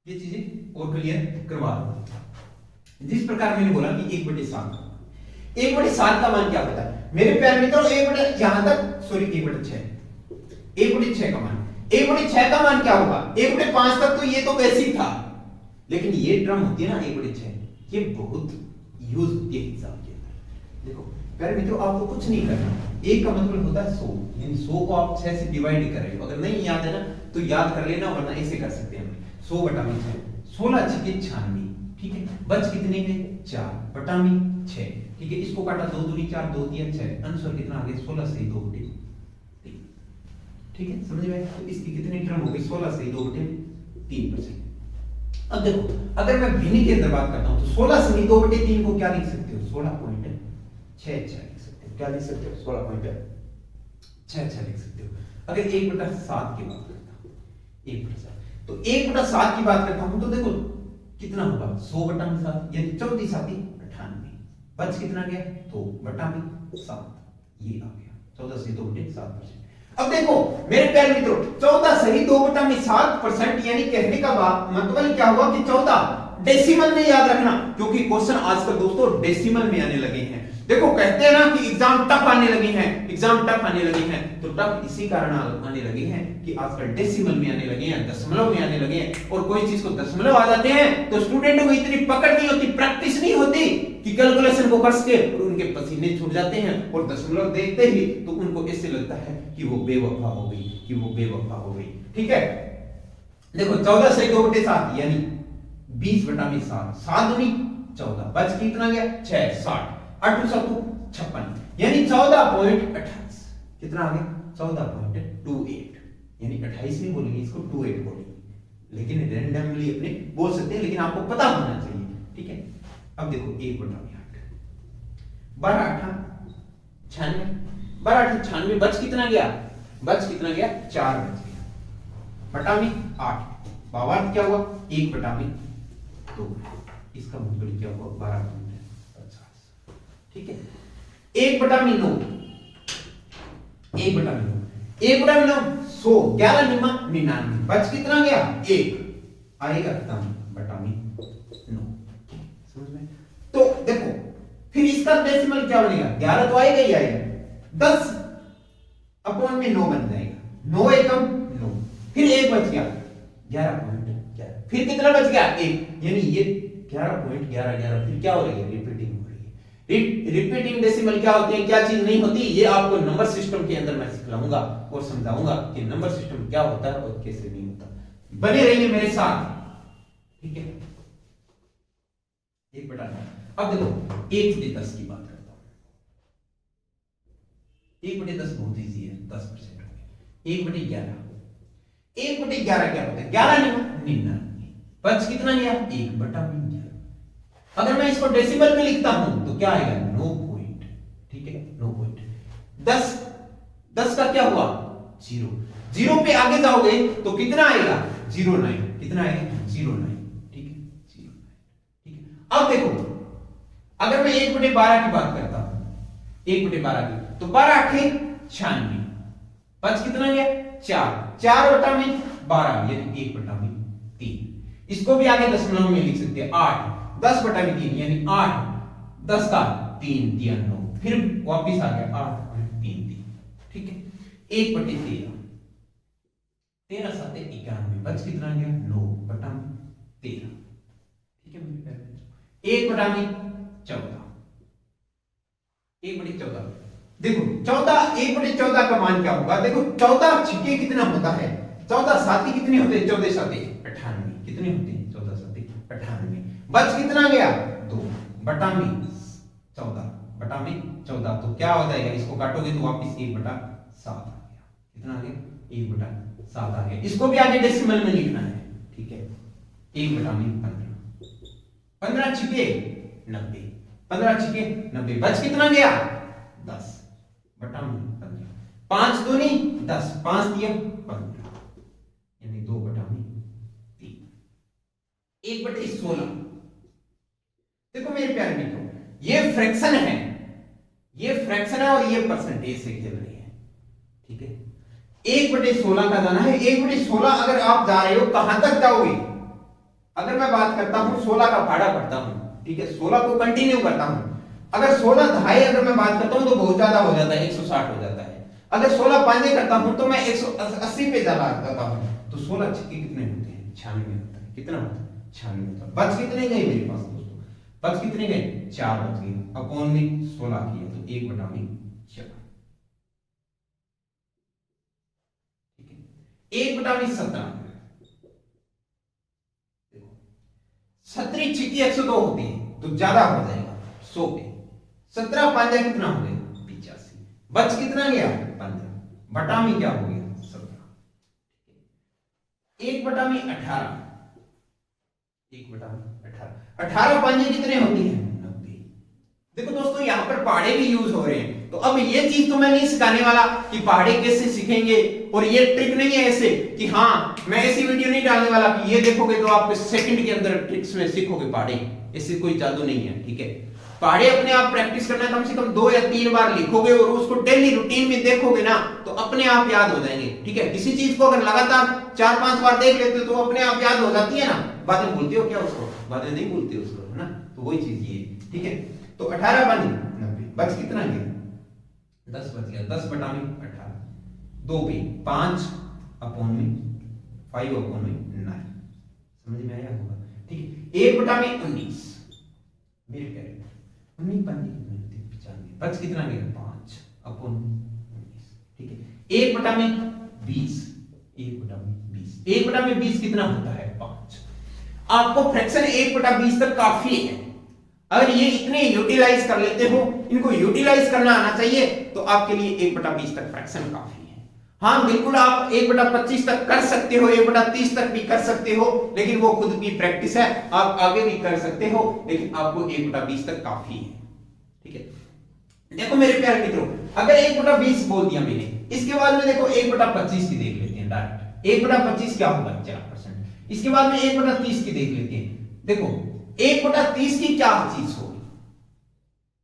ये चीजें और क्लियर करवा दो। जिस प्रकार मैंने बोला कि 1/7, 1/7 का मान क्या होता है मेरे प्यारे मित्रों? 1/6 का मान, 1/6 का मान क्या होगा? 1/5 तक तो ये तो बेसिक था, लेकिन ये टर्म होती है ना 1/6, ये बहुत यूज होती है हिसाब के अंदर। देखो प्यारे मित्रों, आपको कुछ नहीं करना, 1 का मतलब होता है 100, यानी 100 को आप 6 से डिवाइड कर रहे हो। अगर नहीं याद है ना तो याद कर लेना, वरना ऐसे कर सकते हैं 100/6, 16 6 96। ठीक है, बच कितने में? 4/6। ठीक है, इसको काटा 2 दूनी 4, 2 3 6, आंसर कितना आ गया? 16 से 2/3। ठीक है, समझ में? तो इसकी कितनी टर्म हो गई? 16 से 2/3%। अब देखो, अगर मैं भिन्न के अंदर बात करता हूं तो 16 से 2/3 को क्या लिख सकते हो? 16.66 लिख सकते हो। क्या लिख सकते हो? 16.66 लिख सकते हो। अगर 1/7 की बात करता हूं, 1/7, तो 1/7 की बात करता हूं तो देखो कितना होगा? 100/7, यानी 14 7 98। बच कितना गया? 2/7, ये आ गया 14 से 2/7%। अब देखो मेरे प्यारे मित्रों, 14 सही 2/7% यानी कहने का मतलब क्या हुआ कि 14 डेसिमल में याद रखना, क्योंकि क्वेश्चन आजकल दोस्तों डेसिमल में आने लगे हैं। देखो कहते हैं ना कि एग्जाम टफ आने लगे हैं, एग्जाम टफ आने लगे हैं, तो टफ इसी कारण आने लगे हैं कि आजकल डेसिमल में आने लगे हैं, दशमलव में आने लगे हैं। और कोई चीज को दशमलव आ जाते हैं तो स्टूडेंटों को इतनी पकड़ नहीं होती, प्रैक्टिस नहीं होती कि कैलकुलेशन को कर सके, और उनके पसीने छूट जाते हैं और दशमलव देखते ही तो उनको ऐसे लगता है कि वो बेवफा हो गई, कि वो बेवफा हो गई। ठीक है, देखो 14 से 2/7 यानी 20/7, 7 दूनी 14, बच कितना गया 6, 60, 8 7 56 यानी 14.28, कितना आ गया 14.28, यानी 28 नहीं बोलेंगे इसको 28 बोलेंगे, लेकिन रैंडमली अपने बोल सकते हैं, लेकिन आपको पता होना चाहिए। ठीक है, अब देखो 1/8, 12 8 96, 12 8 96, बच कितना गया 4 बच गया, बटा में 8, बावन क्या हुआ 1/2, इसका मतलब क्या हुआ 12.50। ठीक है, 1/9, 1/9 100, 11 निमा 99, बच कितना गया 1, आएगा कितना बटा में 9। समझ में? तो देखो फिर इसका डेसिमल क्या बनेगा, 11 तो आएगा ही आएगा, 10/9 बन जाएगा, 9 एकम 9, फिर 1 बच गया 11.11, फिर कितना बच गया 1, यानी ये 11.11, फिर क्या हो रही है रिपीटिंग हो रही है। रिपीटिंग डेसिमल क्या होते हैं, क्या चीज नहीं होती, ये आपको नंबर सिस्टम के अंदर मैं सिखाऊंगा और समझाऊंगा कि नंबर सिस्टम क्या होता है और कैसे नहीं होता। बने रहिए मेरे साथ। ठीक है, 1/9। अब देखो 1/10 की बात करता हूं, 1/10 बहुत इजी है, 10% हो गया। 1/11, 1/11 क्या होता है 11 99, बच कितना गया 1/99। अगर मैं इसको डेसिमल में लिखता हूं तो क्या आएगा 9 पॉइंट। ठीक है, 9 पॉइंट। 10 का क्या हुआ 0, 0 पे आगे जाओगे तो कितना आएगा 09, कितना आएगा 09। ठीक है, 09। ठीक है, अब देखो अगर मैं 1/12 की बात करता हूं, 1/12 की, तो 12 8 96, बच कितना गया 4, 4/12 यानी 1/3। इसको भी आगे दशमलव में लिख सकते हैं 8, 10/3 यानी 8, 10 का 3 दिया 9, फिर वापिस आ गया 8.33। ठीक है, 1/13, 13 7 91, बच कितना गया 9/13। ठीक है, 1/14, 1/14। देखो 1/14 का मान क्या होगा, देखो 14 छिके कितना होता है, 14 साथी कितने होते हैं 14 7 98, कितने होते हैं 14 7 98, बच कितना गया 2 बटा में 14, तो क्या हो जाएगा, इसको काटोगे तो वापस 1/7 आ गया, कितना आ गया 1/7 आ गया। इसको भी आगे डेसिमल में लिखना है। ठीक है, 1/15, 15 छिके 90, 15 छिके 90, बच कितना गया 10 बटा में 15, 5 दूनी 10, 5 दिया 15 यानी 2/3, 1/16। देखो मेरे प्यारे मित्रों, ये फ्रैक्शन है, और ये परसेंटेज से खेल रहे हैं। ठीक है, 1/16 का जाना है। 1/16 अगर आप जा रहे हो कहां तक जाओगे, अगर मैं बात करता हूं 16 का भाड़ा पढ़ता हूं, ठीक है, 16 को कंटिन्यू करता हूं, अगर 16 दहाई अगर मैं बात करता हूं तो बहुत ज्यादा हो जाता है, 160 हो जाता है। अगर 16 पांजे करता हूं तो मैं 180 पे जा जाता हूं, तो 16 छिक्के कितने होते हैं 96 होता है, कितना होता है 96 होता है। बच कितने गए मेरे पास दोस्तों, बच कितने गए 4 बच गए, अपॉन में 16 किया तो 1/4। ठीक है, 1/17, 17 छिक्की 102 होती है तो ज्यादा हो जाएगा 100 पे, 17 पांजा कितना हो गया 85, बच कितना गया 15, बटा में क्या हो गया 17, 1/18, 18 पांजे कितने होती हैं 90। देखो दोस्तों यहाँ पर पहाड़े भी यूज हो रहे हैं, तो अब ये चीज तो मैं नहीं सिखाने वाला कि पहाड़े कैसे सीखेंगे, और ये ट्रिक नहीं है ऐसे कि हाँ मैं ऐसी वीडियो नहीं डालने वाला कि ये देखोगे तो आप सेकंड के अंदर ट्रिक्स में सीखोगे पहाड़े, ऐसे कोई जादू नहीं है। ठीक है, पहाड़े अपने आप प्रैक्टिस करना, कम से कम 2 या 3 बार लिखोगे और उसको डेली रूटीन में देखोगे ना तो अपने आप याद हो जाएंगे। ठीक है, किसी चीज को अगर लगातार 4-5 बार देख लेते हो तो अपने आप याद हो जाती है ना। बातें भूलते हो क्या उसको? बातें नहीं भूलते उसको, है ना। तो वही चीज ये, ठीक है। तो 18 बन 90, बच कितना गया? 10 बच गया। 10 बटा में 18, 2 पे 5 अपॉन में 5 अपॉन में 9, समझ में आया होगा। ठीक है, 1 बटा में 19 मेरे प्यारे, 19 95, बच कितना गया? 5 अपॉन 19। ठीक है, 1 बटा में 20, 1 बटा में 20, 1 बटा में 20 कितना होता है? 5। आपको फ्रैक्शन 1 बटा 20 तक काफी है। अगर ये इतने यूटिलाइज कर लेते हो, इनको यूटिलाइज करना आना चाहिए, तो आपके लिए 1 बटा 20 तक फ्रैक्शन काफी है। हाँ बिल्कुल, आप 1 बटा 25 तक कर सकते हो, 1 बटा 30 तक भी कर सकते हो, लेकिन वो खुद की प्रैक्टिस है। आप आगे भी कर सकते हो, लेकिन आपको 1 बटा 20 तक काफी है। ठीक है, देखो मेरे प्यारे मित्रों, अगर 1 बटा 20 बोल दिया मैंने, इसके बाद में देखो 1 बटा 25 की देख लेते हैं डायरेक्ट। 1 बटा 25 क्या होगा? 4%। इसके बाद में 1 बटा 30 की देख लेते हैं। देखो 1 बटा 30 की क्या चीज होगी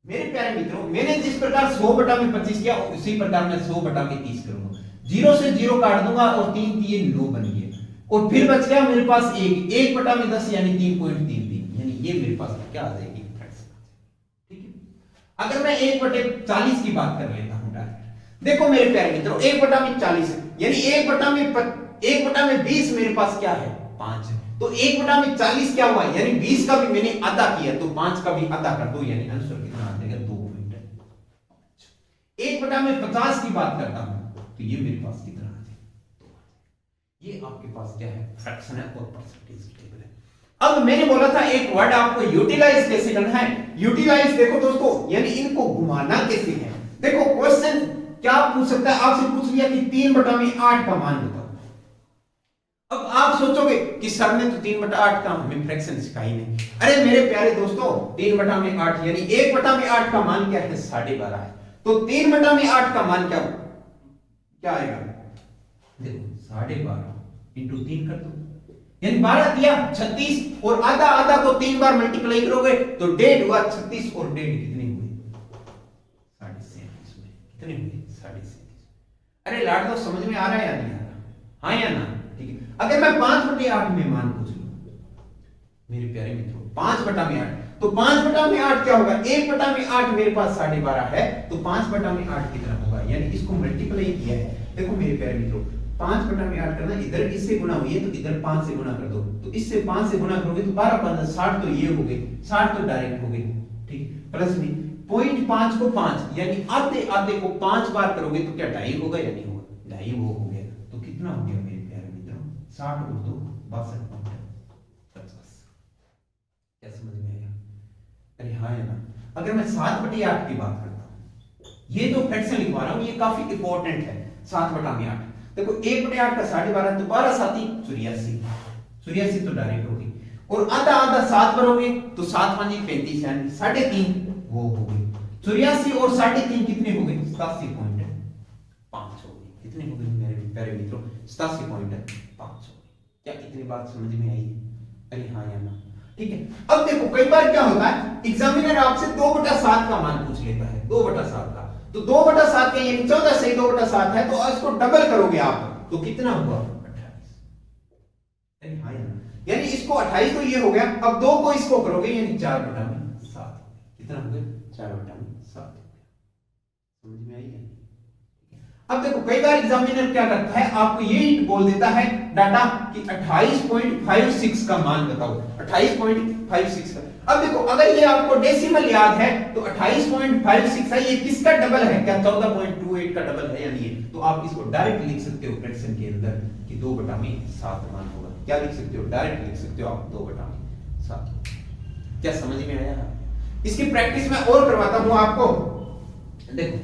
मेरे प्यारे मित्रों? मैंने जिस प्रकार 100 बटा में 25 किया, उसी प्रकार मैं 100 बटा में 30 करूंगा। 0 से 0 काट दूंगा और 3 3 9 बन गया, और फिर बच गया मेरे पास 1 बटा में 10 यानी 3.33, यानी ये मेरे पास क्या आ जाएगी? फ्रैक्शन। ठीक है, अगर मैं 1 बटे 40 की बात कर लेता हूं डायरेक्ट, देखो मेरे प्यारे मित्रों 1 बटा में 40 यानी 1 बटा में 20 मेरे पास क्या है? 5 है। तो 1 बटा में 40 क्या हुआ? यानी 20 का भी मैंने आधा किया, तो 5 का भी आधा कर दो, यानी आंसर कितना आ जाएगा? 2.5। 1 बटा में 50 की बात करता हूं, तो ये मेरे पास कितना आ जाएगा? ये आपके पास क्या है? फ्रैक्शन है और परसेंटेज टेबल है। अब मैंने बोला था एक वर्ड आपको यूटिलाइज कैसे करना है। यूटिलाइज देखो दोस्तों, यानी इनको घुमाना कैसे है। देखो क्वेश्चन क्या पूछ सकता है? आपसे पूछ लिया कि 3 बटा में 8 का मान बताओ। अब आप सोचोगे कि सर ने तो 3 बटा 8 का हमें फ्रैक्शन सिखाई नहीं। अरे मेरे प्यारे दोस्तों, 3 बटा में 8 यानी 1 बटा में 8 का मान क्या है? 12.5 है। तो 3 बटा में 8 का मान क्या आएगा? देखो 12.5 इंटू 3 कर दो, यानी 12 दिया 36, और आधा आधा को 3 बार मल्टीप्लाई करोगे तो 1.5 हुआ। 36 और 1.5 कितने हुए? 37 हुए। कितने हुए? 37। अरे लाड दो, समझ में आ रहा है या नहीं आ रहा? हाँ या ना? ठीक है, अगर मैं 5 बटे 8 में मान पूछ लूं मेरे प्यारे मित्रों, 5 बटा में 8, तो 5 बटा में 8 क्या होगा? 1 बटा में 8 मेरे पास 12.5 है, तो 5 बटा में 8 कितना होगा? यानी इसको मल्टीप्लाई किया है। देखो मेरे प्यारे मित्रों, 5 बटा में 8 करना, इधर इससे गुणा हुई है तो इधर 5 से गुणा कर दो, तो इससे 5 से गुणा करोगे तो 12 5 60, तो ये हो गए 60, तो डायरेक्ट हो गए। ठीक, प्लस में 0.5 को 5 यानी आधे आधे को 5 बार करोगे तो क्या 2.5 होगा या नहीं होगा? 2.5 वो हो गया। तो कितना हो गया मेरे प्यारे मित्रों? 60 और 2 62.50। क्या समझ में आया? अरे हाँ है ना। अगर मैं 7 बटे 8 की बात करता हूं, ये जो फ्रैक्शन लिखवा रहा हूं ये काफी इंपॉर्टेंट है। 7 बटा में 8, देखो 1 बटे 8 का 12.5, तो 12 7 84 तो डायरेक्ट होगी, और आधा आधा 7 भरोगे तो 7 5 35 यानी 3.5 वो हो गई। 84 और 3.5 कितने हो गए? 87.5 हो गए। कितने हो गए मेरे प्यारे मित्रों? 87.5 हो गए। क्या इतनी बात समझ में आई? अरे हाँ या ना? ठीक है, अब देखो कई बार क्या होता है, एग्जामिनर आपसे 2/7 का मान पूछ लेता है। 2/7 का, तो 2/7 का यानी 14 से 2/7 है, तो इसको डबल करोगे आप तो कितना हुआ? 28। हाँ यानी इसको 28 तो ये हो गया। अब 2 को इसको करोगे यानी 4/7। कितना हो गया? 4/7। समझ में आई है? अब देखो कई बार एग्जामिनर क्या करता है, आपको ये बोल देता है डाटा कि 28.56 का मान बताओ। 28.56 का। अब देखो अगर ये आपको डेसिमल याद है तो 28.56 है, ये किसका डबल है? क्या 14.28 का डबल है? यानी ये तो आप इसको डायरेक्ट लिख सकते हो फ्रैक्शन के अंदर कि 2/7 मान होगा। क्या लिख सकते हो? डायरेक्ट लिख सकते हो आप 2/7। क्या समझ में आया? इसकी प्रैक्टिस में और करवाता हूं आपको। देखो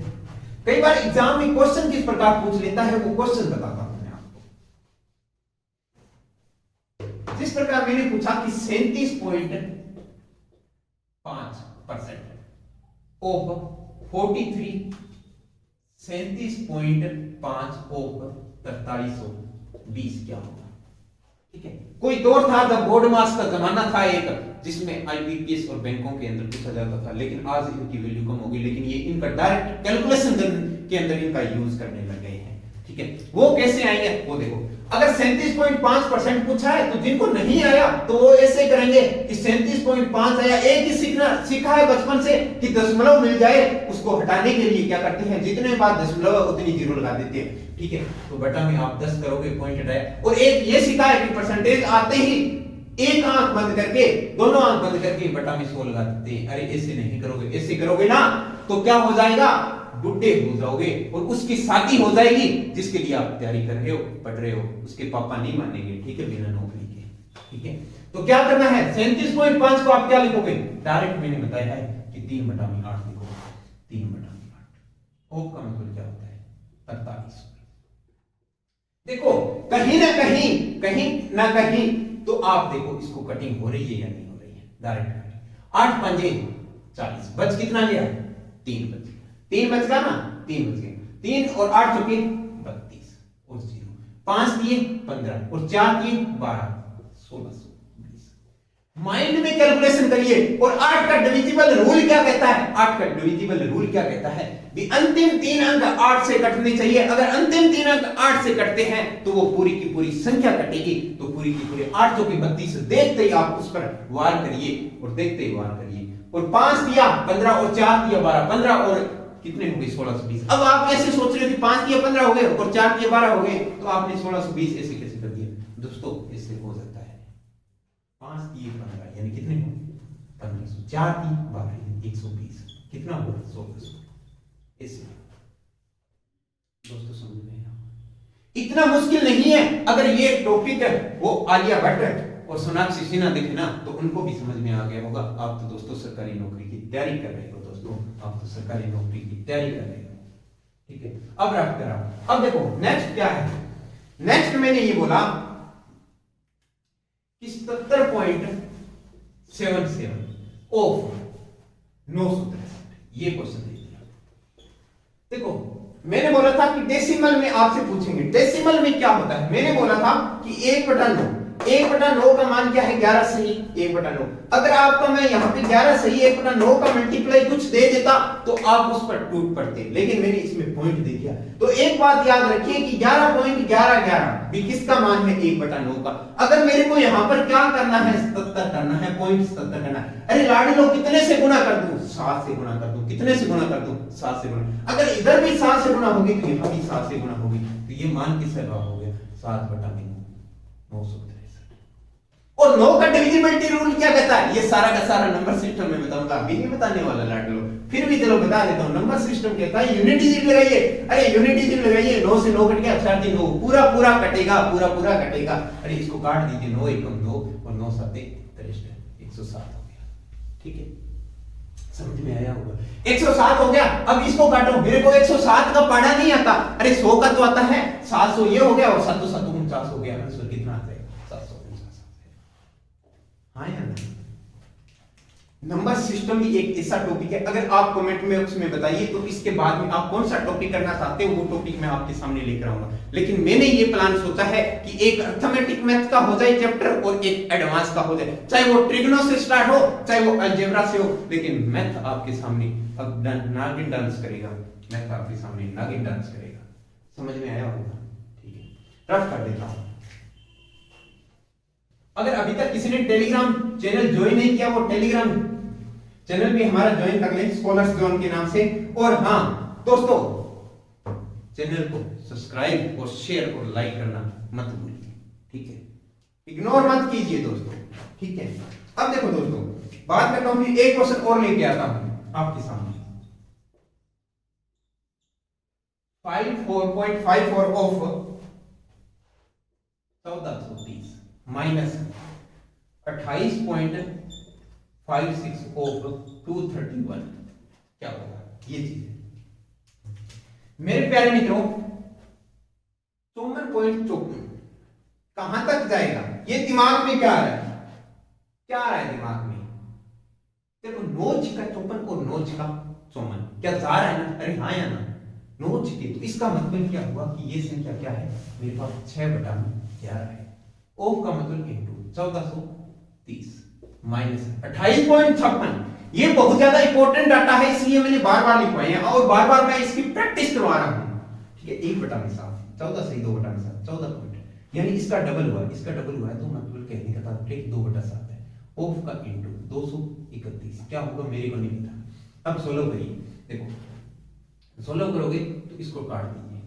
कई बार एग्जाम में क्वेश्चन किस प्रकार पूछ लेता है, वो क्वेश्चन बताता हूं मैं आपको। जिस प्रकार मैंने पूछा कि 37.5% ऑफ 43, 37.5 ऑफ 4320 क्या होगा? ठीक है। कोई दौर था जब बोर्ड मास का जमाना था एक, जिसमें आईबीपीएस और बैंकों के अंदर पूछा जाता था, लेकिन आज इनकी वैल्यू कम होगी, लेकिन ये इनका डायरेक्ट कैलकुलेशन के अंदर इनका यूज करने लग गए हैं। ठीक है, वो कैसे आएंगे वो देखो। अगर 37.5% पूछा है तो जिनको नहीं आया तो वो ऐसे करेंगे कि 37.5 आया, एक ही सीखा है बचपन से कि दशमलव मिल जाए, उसको हटाने के लिए क्या करते हैं, जितने बार दशमलव उतनी जीरो लगा देते हैं। ठीक है, तो बटा में आप 10 करोगे, पॉइंट हटाया। और एक ये सीखा है कि परसेंटेज आते ही एक आंख बंद करके, दोनों आंख बंद करके बटा में 100 लगा देते हैं। अरे ऐसे नहीं करोगे, ऐसे करोगे ना तो क्या हो जाएगा, बुढ़े हो जाओगे और उसकी शादी हो जाएगी जिसके लिए आप तैयारी कर रहे हो, पढ़ रहे हो, उसके पापा नहीं मानेंगे। ठीक है, बिना नौकरी के। ठीक है, तो क्या करना है, 37.5 को आप क्या लिखोगे, डायरेक्ट मैंने बताया है कि 3 बटा में 8 लिखोगे। 3 बटा में 8 ओप का मतलब क्या होता है, 48। देखो कहीं ना कहीं तो आप देखो इसको कटिंग हो रही है या नहीं हो रही है, डायरेक्ट 8 पंजे 40, बच कितना गया, 3 बच गया। 3 बच गया ना, 3 बच गया, 3 और 8 चुके 32 और 0, 5 दिए 15 और 4 दिए 12, 1620। माइंड में कैलकुलेशन करिए। और 8 का डिविजिबल रूल क्या कहता है, 8 का डिविजिबल रूल क्या कहता है, भी अंतिम 3 अंक 8 से कटने चाहिए। अगर अंतिम 3 अंक 8 से कटते हैं तो वो पूरी की पूरी संख्या कटेगी। तो पूरी की पूरी 8 जो कि 32, देखते ही आप उस पर वार करिए और देखते ही वार करिए। और 5 दिया 15 और 4 दिया 12, 15 और कितने हो गए, 1620। अब आप ऐसे सोच रहे थे 5 दिया 15 हो गए और 4 दिया 12 हो गए, तो आपने 1620 ऐसे कैसे कर दिया। दोस्तों इससे हो जाता है 5 दिए 15 यानी कितने हो 1500, 4 दिए 12 यानी 120, कितना हुआ 1600। ऐसे दोस्तों समझ में आया, इतना मुश्किल नहीं है। अगर ये टॉपिक है वो आलिया भट्ट और सोनाक्षी सिन्हा देखे ना तो उनको भी समझ में आ गया होगा। आप तो दोस्तों सरकारी नौकरी की तैयारी कर रहे हो, दोस्तों आप तो सरकारी नौकरी की तैयारी कर रहे हो। ठीक है, अब रख करा, अब देखो नेक्स्ट क्या है। नेक्स्ट मैंने ये बोला कि 77.77 ऑफ 963, ये क्वेश्चन दे दिया। देखो मैंने बोला था कि डेसिमल में आपसे पूछेंगे, डेसिमल में क्या होता है। मैंने बोला था कि 1/9, 1/9 का मान क्या है, 11 सही 1/9। अगर आपका मैं यहाँ पे 11 सही 1/9 का मल्टीप्लाई कुछ दे देता तो आप उस पर टूट पड़ते, लेकिन मैंने इसमें पॉइंट दे दिया। तो एक बात याद रखिए कि 11.1111 भी किसका मान है, 1/9 का। अगर मेरे को यहाँ पर क्या करना है, 77 करना है, 0.77 करना है। अरे लाडलो कितने से गुणा कर दूं, 7 से गुणा कर दूं, कितने से गुणा कर दूं, 7 से गुणा। अगर इधर भी 7 से गुणा होगी तो यहाँ भी 7 से गुणा होगी, तो ये मान किससे हो गया, 7/963। और 9 का डिविजिबिलिटी रूल क्या कहता है, ये सारा का सारा नंबर सिस्टम में बताऊंगा, अभी नहीं बताने वाला लाडलो, फिर भी चलो बता देता हूं। नंबर सिस्टम कहता है यूनिट डिजिट लगाइए, अरे यूनिट डिजिट लगाइए, 9 से 9 कट गया, 4 3 9, पूरा कटेगा, पूरा कटेगा। अरे इसको काट दीजिए, 9 एकम 2 और 9 7 107 हो गया। ठीक है, समझ में आया होगा, 107 हो गया। अब इसको काटो, मेरे को 107 का पढ़ा नहीं आता, अरे 100 का तो आता है, 700 ये हो गया और 7 7 49 हो गया। आंसर कितना आता है, 749। हाँ या नहीं। नंबर सिस्टम भी एक ऐसा टॉपिक है, अगर आप कमेंट में उसमें बताइए तो इसके बाद में आप कौन सा टॉपिक करना चाहते हो, वो टॉपिक मैं आपके सामने लेकर आऊंगा। लेकिन मैंने ये प्लान सोचा है कि एक अर्थमेटिक मैथ का हो जाए चैप्टर और एक एडवांस का हो जाए, चाहे वो ट्रिग्नो से स्टार्ट हो चाहे वो अलजेब्रा से हो, लेकिन मैथ आपके सामने अब नागिन डांस करेगा, मैथ आपके सामने नागिन डांस करेगा। समझ में आया होगा, ठीक है, रफ कर देता हूं। अगर अभी तक किसी ने टेलीग्राम चैनल ज्वाइन नहीं किया, वो टेलीग्राम चैनल भी हमारा ज्वाइन कर लें स्कॉलर्स जोन के नाम से। और हाँ दोस्तों, चैनल को सब्सक्राइब और शेयर और लाइक करना मत भूलिए, ठीक है, इग्नोर मत कीजिए दोस्तों, ठीक है। अब देखो दोस्तों, बात करता हूं कि एक क्वेश्चन और लेके आता हूं आपके सामने। 54.54 ऑफ 1430 माइनस 28.56 ऑफ 231 क्या होगा, ये चीज है मेरे प्यारे मित्रों। 54.54 कहां तक जाएगा, ये दिमाग में क्या आ रहा है, क्या आ रहा है दिमाग में, देखो 9 का 54 और 9 का 54 क्या जा रहा है ना, अरे हाँ या ना, 9 के, तो इसका मतलब क्या हुआ कि ये संख्या क्या है, मेरे पास 6/11 है। ऑफ का मतलब इंटू 1430 माइनस 28.56। ये बहुत ज्यादा इंपॉर्टेंट डाटा है, इसलिए मैंने बार बार लिखवाए हैं और बार बार मैं इसकी प्रैक्टिस करवा रहा हूं। ठीक है, 1/7 14 से 2/7 14 पॉइंट, यानी इसका डबल हुआ, इसका डबल हुआ है तो मतलब कहने का तात्पर्य 2/7 है। ऑफ का इंटू 231 क्या होगा मेरे को नहीं पता। अब 16 करिए, देखो 16 करोगे तो इसको काट दीजिए,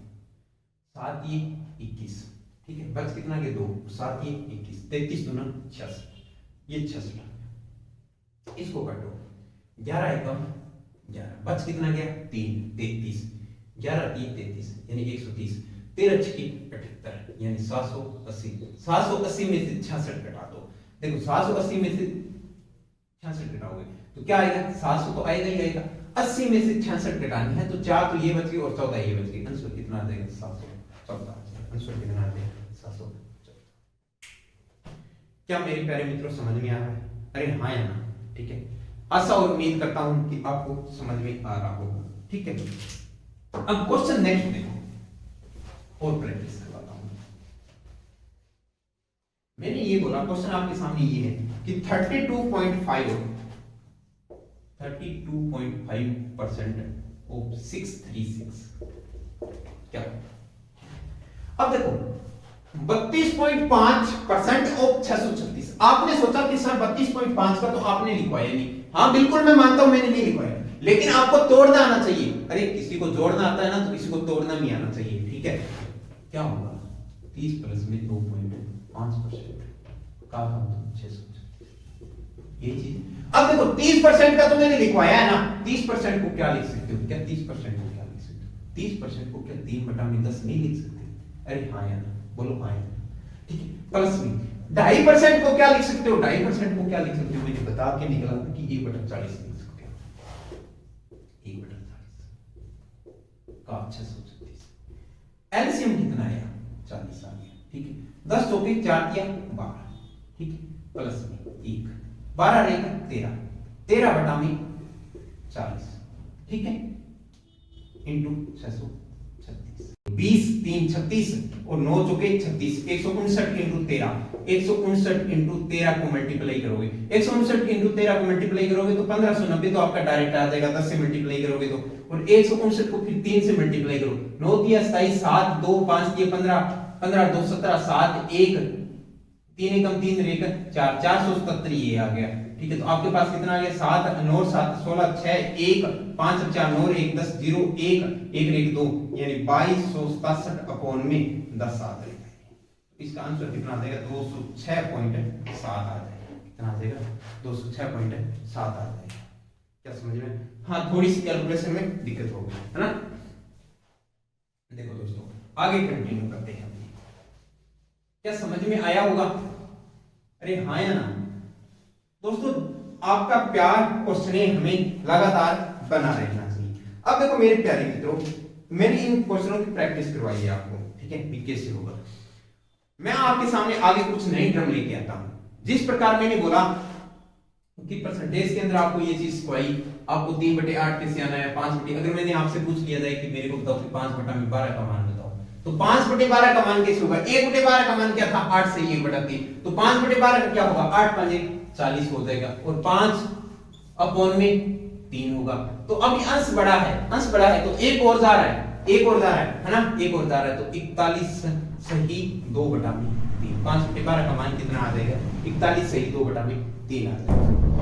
7 ये 21, ठीक है, बच कितना के 2, 7 ये 21, 33 दूना 66, ये 66, इसको काटो, 11 एकम 11, बच कितना गया 3, 33, 11 3 33 यानी 130, 13 छकी 78 यानी 780, 780 में से 66 घटा दो। देखो 780 में से 66 घटाओगे तो क्या आएगा, 700 तो आएगा ही आएगा, 80 में से 66 घटानी है तो 4 तो ये बच गई और 14 ये बच गई, आंसर कितना आ जाएगा 714, आंसर कितना आ जाएगा 714। क्या मेरे प्यारे मित्रों समझ में आ रहा है? अरे हाँ या ना? ठीक है, आशा और उम्मीद करता हूं कि आपको समझ में आ रहा होगा। ठीक है, अब क्वेश्चन नेक्स्ट देखो और प्रैक्टिस करवाता हूं। मैंने ये बोला, क्वेश्चन आपके सामने ये है कि 32.5% ऑफ 636 क्या? अब देखो 32.5% ऑफ 636, आपने सोचा कि सर 32.5 का तो आपने लिखवाया नहीं। हाँ बिल्कुल मैं मानता हूं मैंने नहीं लिखवाया, लेकिन आपको तोड़ना आना चाहिए। अरे किसी को जोड़ना आता है ना तो किसी को तोड़ना भी आना चाहिए। ठीक है, क्या होगा 30 प्लस में 2.5% का 636 ये चीज। अब देखो 30% का तो मैंने लिखवाया है ना, 30% को क्या लिख सकते हो? क्या 30% को क्या लिख सकते हो? 30% को क्या 3/10 नहीं लिख सकते? अरे हाँ या ना, बोलो हाँ या ना। ठीक है, प्लस में 2.5% को क्या लिख सकते हो? 2.5% को क्या लिख सकते हो? मैंने बता के निकला कि 1/40 लिख सकते हो। 1/40 का 636 एलसीएम कितना आया? 40 आ गया। ठीक है, 10 चौके 4 दिया 12, ठीक है, प्लस में 1, 12 रहेगा 13, 13 बटा में 40, ठीक है, इंटू 636, 20 3 36 और 9 चौके 36, 159 इंटू 13, 159 इंटू 13 को मल्टीप्लाई करोगे, 159 इंटू 13 को मल्टीप्लाई करोगे तो 1590 तो आपका डायरेक्ट आ जाएगा। 10 से मल्टीप्लाई करोगे तो, और 159 को फिर 3 से मल्टीप्लाई करो, 9 दिया 27, 7 2 5 दिए 15, 15 2 17, 7 1 3 एकम 3 रेख 4, 477 ये आ गया। ठीक है, तो आपके पास कितना आ गया? 7 9 7 16 6 1 5 4 9 1 10 0 1 1 रेख 2 यानी 2267 अपॉन में 10 आ जाएगा। इसका आंसर कितना आ जाएगा? 206.7 आ जाएगा। कितना आ जाएगा? 206.7 आ जाएगा। क्या समझ में? हाँ, थोड़ी सी कैलकुलेशन में दिक्कत होगी, है ना। देखो दोस्तों, आगे कंटिन्यू करते हैं। क्या समझ में आया होगा? अरे हाँ या ना? दोस्तों, आपका प्यार और स्नेह हमें लगातार बना रहना चाहिए। अब देखो मेरे प्यारे मित्रों, मैंने इन क्वेश्चनों की प्रैक्टिस करवाई है आपको। ठीक है, कैसे होगा? मैं आपके सामने आगे कुछ नई ड्रम लेके आता हूं। जिस प्रकार मैंने बोला कि परसेंटेज के अंदर आपको ये चीज सिखाई, आपको 3/8 कैसे आना है, 5/, अगर मैंने आपसे पूछ लिया जाए कि मेरे को बताओ कि 5/12 का मान बताओ, तो 5/12 का मान कैसे होगा? 1/12 का मान क्या था? 8 से 1/3, तो 5/12 का क्या होगा? 8 5 40 हो जाएगा, और 5 अपॉन में 3 होगा। तो अब अंश बड़ा है, अंश बड़ा है तो एक और जा रहा है, एक और जा रहा है ना, एक और जा रहा है, तो 41 सही 2/3। 5/12 का मान कितना आ जाएगा? 41 सही 2/3 आ जाएगा।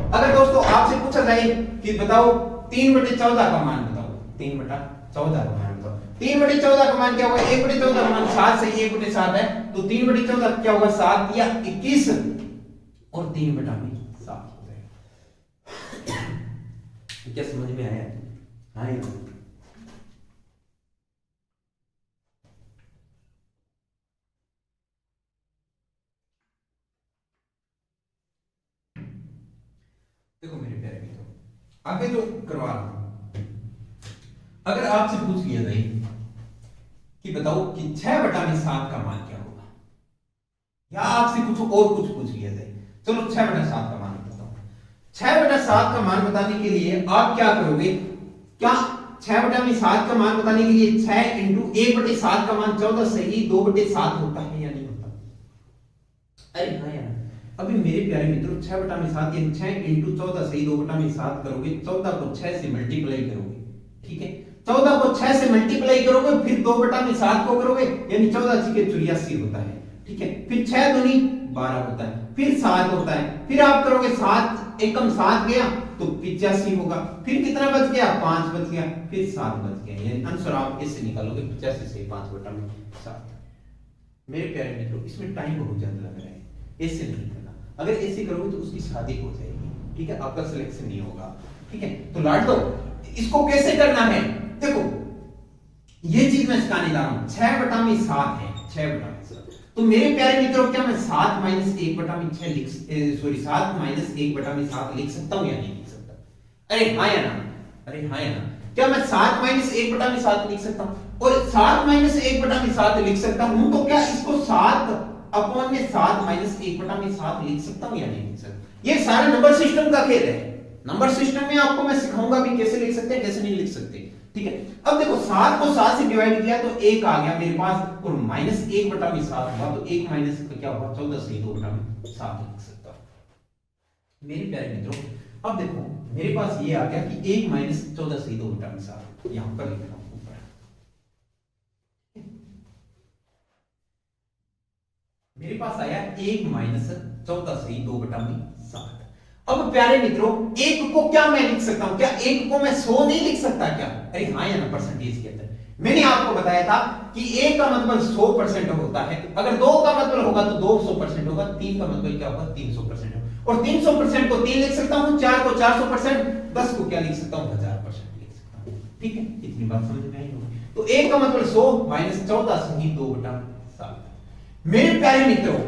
अगर दोस्तों आपसे पूछा जाए कि बताओ 3/14 का मान बताओ, 3/14 का मान बताओ, 3/14 का मान क्या होगा? 1/14 का मान 7 सही 1/7 है, तो 3/14 क्या होगा? 7 या 21 और 3/7 हो जाएगा। क्या समझ में आया? हाँ या नहीं? देखो मेरे प्यारे मित्रों, आगे जो करवा रहा हूं, अगर आपसे पूछ लिया जाए कि बताओ कि 6/7 का मान क्या होगा, या आपसे कुछ और कुछ पूछ लिया जाए, चलो 6/7 का मान बताओ। 6/7 का मान बताने के लिए आप क्या करोगे? क्या 6/7 का मान बताने के लिए 6 इंटू 1/7 का मान 14 सही 2/7 होता है या नहीं होता? अरे हाँ यार, अभी मेरे प्यारे मित्रों 6 बटा में 7 यानी 6 इंटू 14 से 2 बटा में 7 करोगे, 14 को 6 से मल्टीप्लाई करोगे, ठीक है, 14 को 6 से मल्टीप्लाई करोगे, फिर 2 बटा में 7 को करोगे, यानी 14 6 के 84 होता है, ठीक है, फिर 6 दूनी 12 होता है, फिर 7 होता है, फिर आप करोगे 7 एकम 7 गया तो 85 होगा, फिर कितना बच गया 5 बच गया, फिर 7 बच गया, यानी आंसर आप इससे निकालोगे 85 से 5 बटा में 7। मेरे प्यारे मित्रों इसमें टाइम बहुत ज्यादा लग रहा है, ऐसे नहीं करना, अगर ऐसे करोगे तो उसकी शादी हो जाएगी, ठीक है, आपका सिलेक्शन नहीं होगा, ठीक है, तो लाड दो। इसको कैसे करना है, देखो ये चीज मैं सिखाने जा रहा हूं, 6 बटा में 7 है, 6 बटा में 7, तो मेरे प्यारे मित्रों क्या मैं 7 माइनस 1 बटा में 6 लिख, सॉरी 7 माइनस 1 बटा में 7 लिख सकता हूं या नहीं लिख सकता? अरे हाँ या ना, अरे हाँ या ना, क्या मैं 7 माइनस 1 बटा में 7 लिख सकता हूं? और 7 माइनस 1 बटा में 7 लिख सकता हूं, तो क्या इसको 7 अपॉन में 7 माइनस 1 बटा में 7 लिख सकता हूं या नहीं लिख सकता? ये सारा नंबर सिस्टम का खेल है, नंबर सिस्टम में आपको मैं सिखाऊंगा भी कैसे लिख सकते हैं कैसे नहीं लिख सकते, ठीक है। अब देखो 7 को 7 से डिवाइड किया तो 1 आ गया मेरे पास, और माइनस 1 बटा में 7 हुआ, तो 1 माइनस का क्या हुआ 14 से 2 बटा में 7 लिख सकता हूं। मेरे प्यारे मित्रों अब देखो मेरे पास ये आ गया कि 1 माइनस 14 से 2 बटा में 7 यहां पर लिख रहा हूं ऊपर, मेरे पास आया 1 माइनस 14 से 2 बटा में 7। अब प्यारे मित्रों एक को क्या मैं लिख सकता हूं, क्या एक को मैं 100 नहीं लिख सकता क्या? अरे हाँ या ना, परसेंटेज के अंदर मैंने आपको बताया था कि एक का मतलब 100% होता है, अगर 2 का मतलब होगा तो 200% होगा, 3 का मतलब क्या होगा 300% होगा, और 300% को 3 लिख सकता हूं, 4 को 400%, 10 को क्या लिख सकता हूं 1000% लिख सकता हूं, ठीक है, इतनी बात समझ में आई होगी। तो एक का मतलब 100 माइनस 14 से ही 2 बटा 7। मेरे प्यारे मित्रों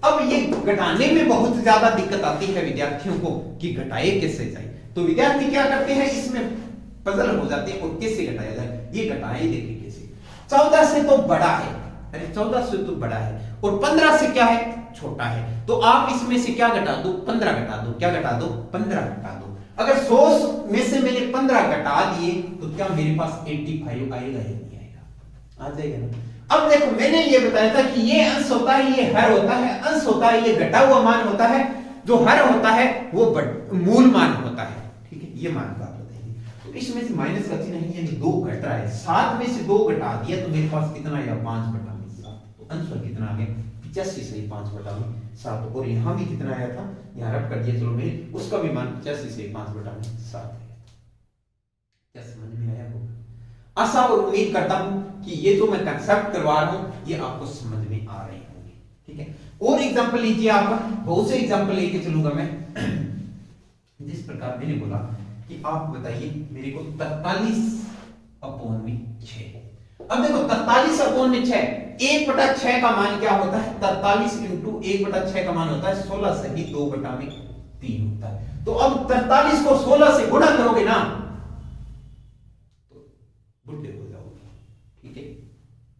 अब ये घटाने में बहुत ज्यादा दिक्कत आती है विद्यार्थियों को कि घटाए कैसे जाए, तो विद्यार्थी क्या करते हैं इसमें पजल हो जाते हैं और कैसे घटाया जाए, ये घटाए देखिए कैसे। 14 से तो बड़ा है, अरे 14 से तो बड़ा है, और 15 से क्या है छोटा है, तो आप इसमें से क्या घटा दो 15 घटा दो, क्या घटा दो 15 घटा दो। अगर 100 में से मैंने 15 घटा दिए तो क्या मेरे पास 85 आएगा या नहीं आएगा? आ जाएगा ना। अब देखो मैंने ये बताया था कि ये अंश होता है, ये हर होता है, अंश होता है, ये घटा हुआ मान होता है, जो हर होता है वो मूल मान होता है, ठीक है, ये मान का आप बताइए। तो इसमें से माइनस का चिन्ह है, यानी 2 घट रहा है, 7 में से 2 घटा दिया तो मेरे पास कितना आया 5 बटा में 7, तो आंसर कितना आ गया 85 से 5 बटा में 7, और यहाँ भी कितना आया था यहाँ रब कर दिया, चलो मेरे उसका भी मान 85 से 5 बटा में 7 है। क्या समझ में आया होगा? आशा और उम्मीद करता हूं कि ये जो मैं कंसेप्ट करवा रहा हूं ये आपको समझ में आ रही होंगी, ठीक है। और एग्जांपल लीजिए, आप बहुत से एग्जांपल लेके चलूंगा मैं जिस प्रकार मैंने बोला कि आप बताइए मेरे को 43 अपॉन में 6। अब देखो 43 अपॉन में 6, 1 बटा 6 का मान क्या होता है 43 इंटू 1 बटा 6 का मान होता है 16 से ही 2 बटा में 3 होता है। तो अब 43 को 16 से गुणा करोगे ना बुढ़े हो जाओगे, ठीक है।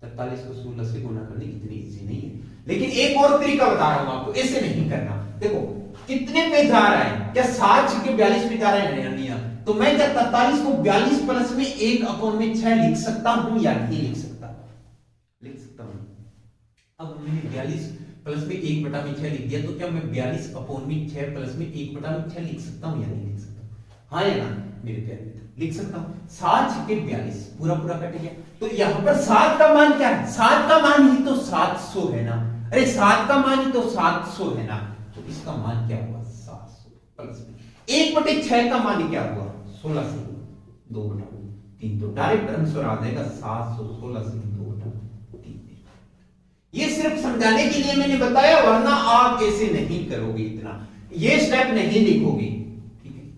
43 को 16 से गुणा करने इतनी इजी नहीं है, लेकिन एक और तरीका बता रहा हूं आपको, ऐसे नहीं करना। देखो कितने पे जा रहा है, क्या 7 के 42 पे जा रहा है या नहीं? तो मैं क्या 43 को 42 प्लस में 1 अपॉन में 6 लिख सकता हूं या नहीं लिख सकता? लिख सकता हूं। अब मैंने 42 प्लस में 1 बटा में 6 लिख दिया, तो क्या मैं 42 अपॉन में 6 प्लस में 1 बटा में 6 लिख सकता हूं या नहीं लिख सकता? हाँ या ना मेरे प्यारे मित्र, लिख सकता हूं। 7 के 42 पूरा पूरा कट गया, तो यहां पर 7 का मान क्या है? 7 का मान ही तो 700 है ना, अरे 7 का मान ही तो 700 है ना, तो इसका मान क्या हुआ 700 प्लस में 1 बटे 6 का मान क्या हुआ 16 से 2 बटा 3, तो डायरेक्ट आंसर आ जाएगा 716 से 2 बटा 3। ये सिर्फ समझाने के लिए मैंने बताया, वरना आप ऐसे नहीं करोगे, इतना ये स्टेप नहीं लिखोगे, ठीक है।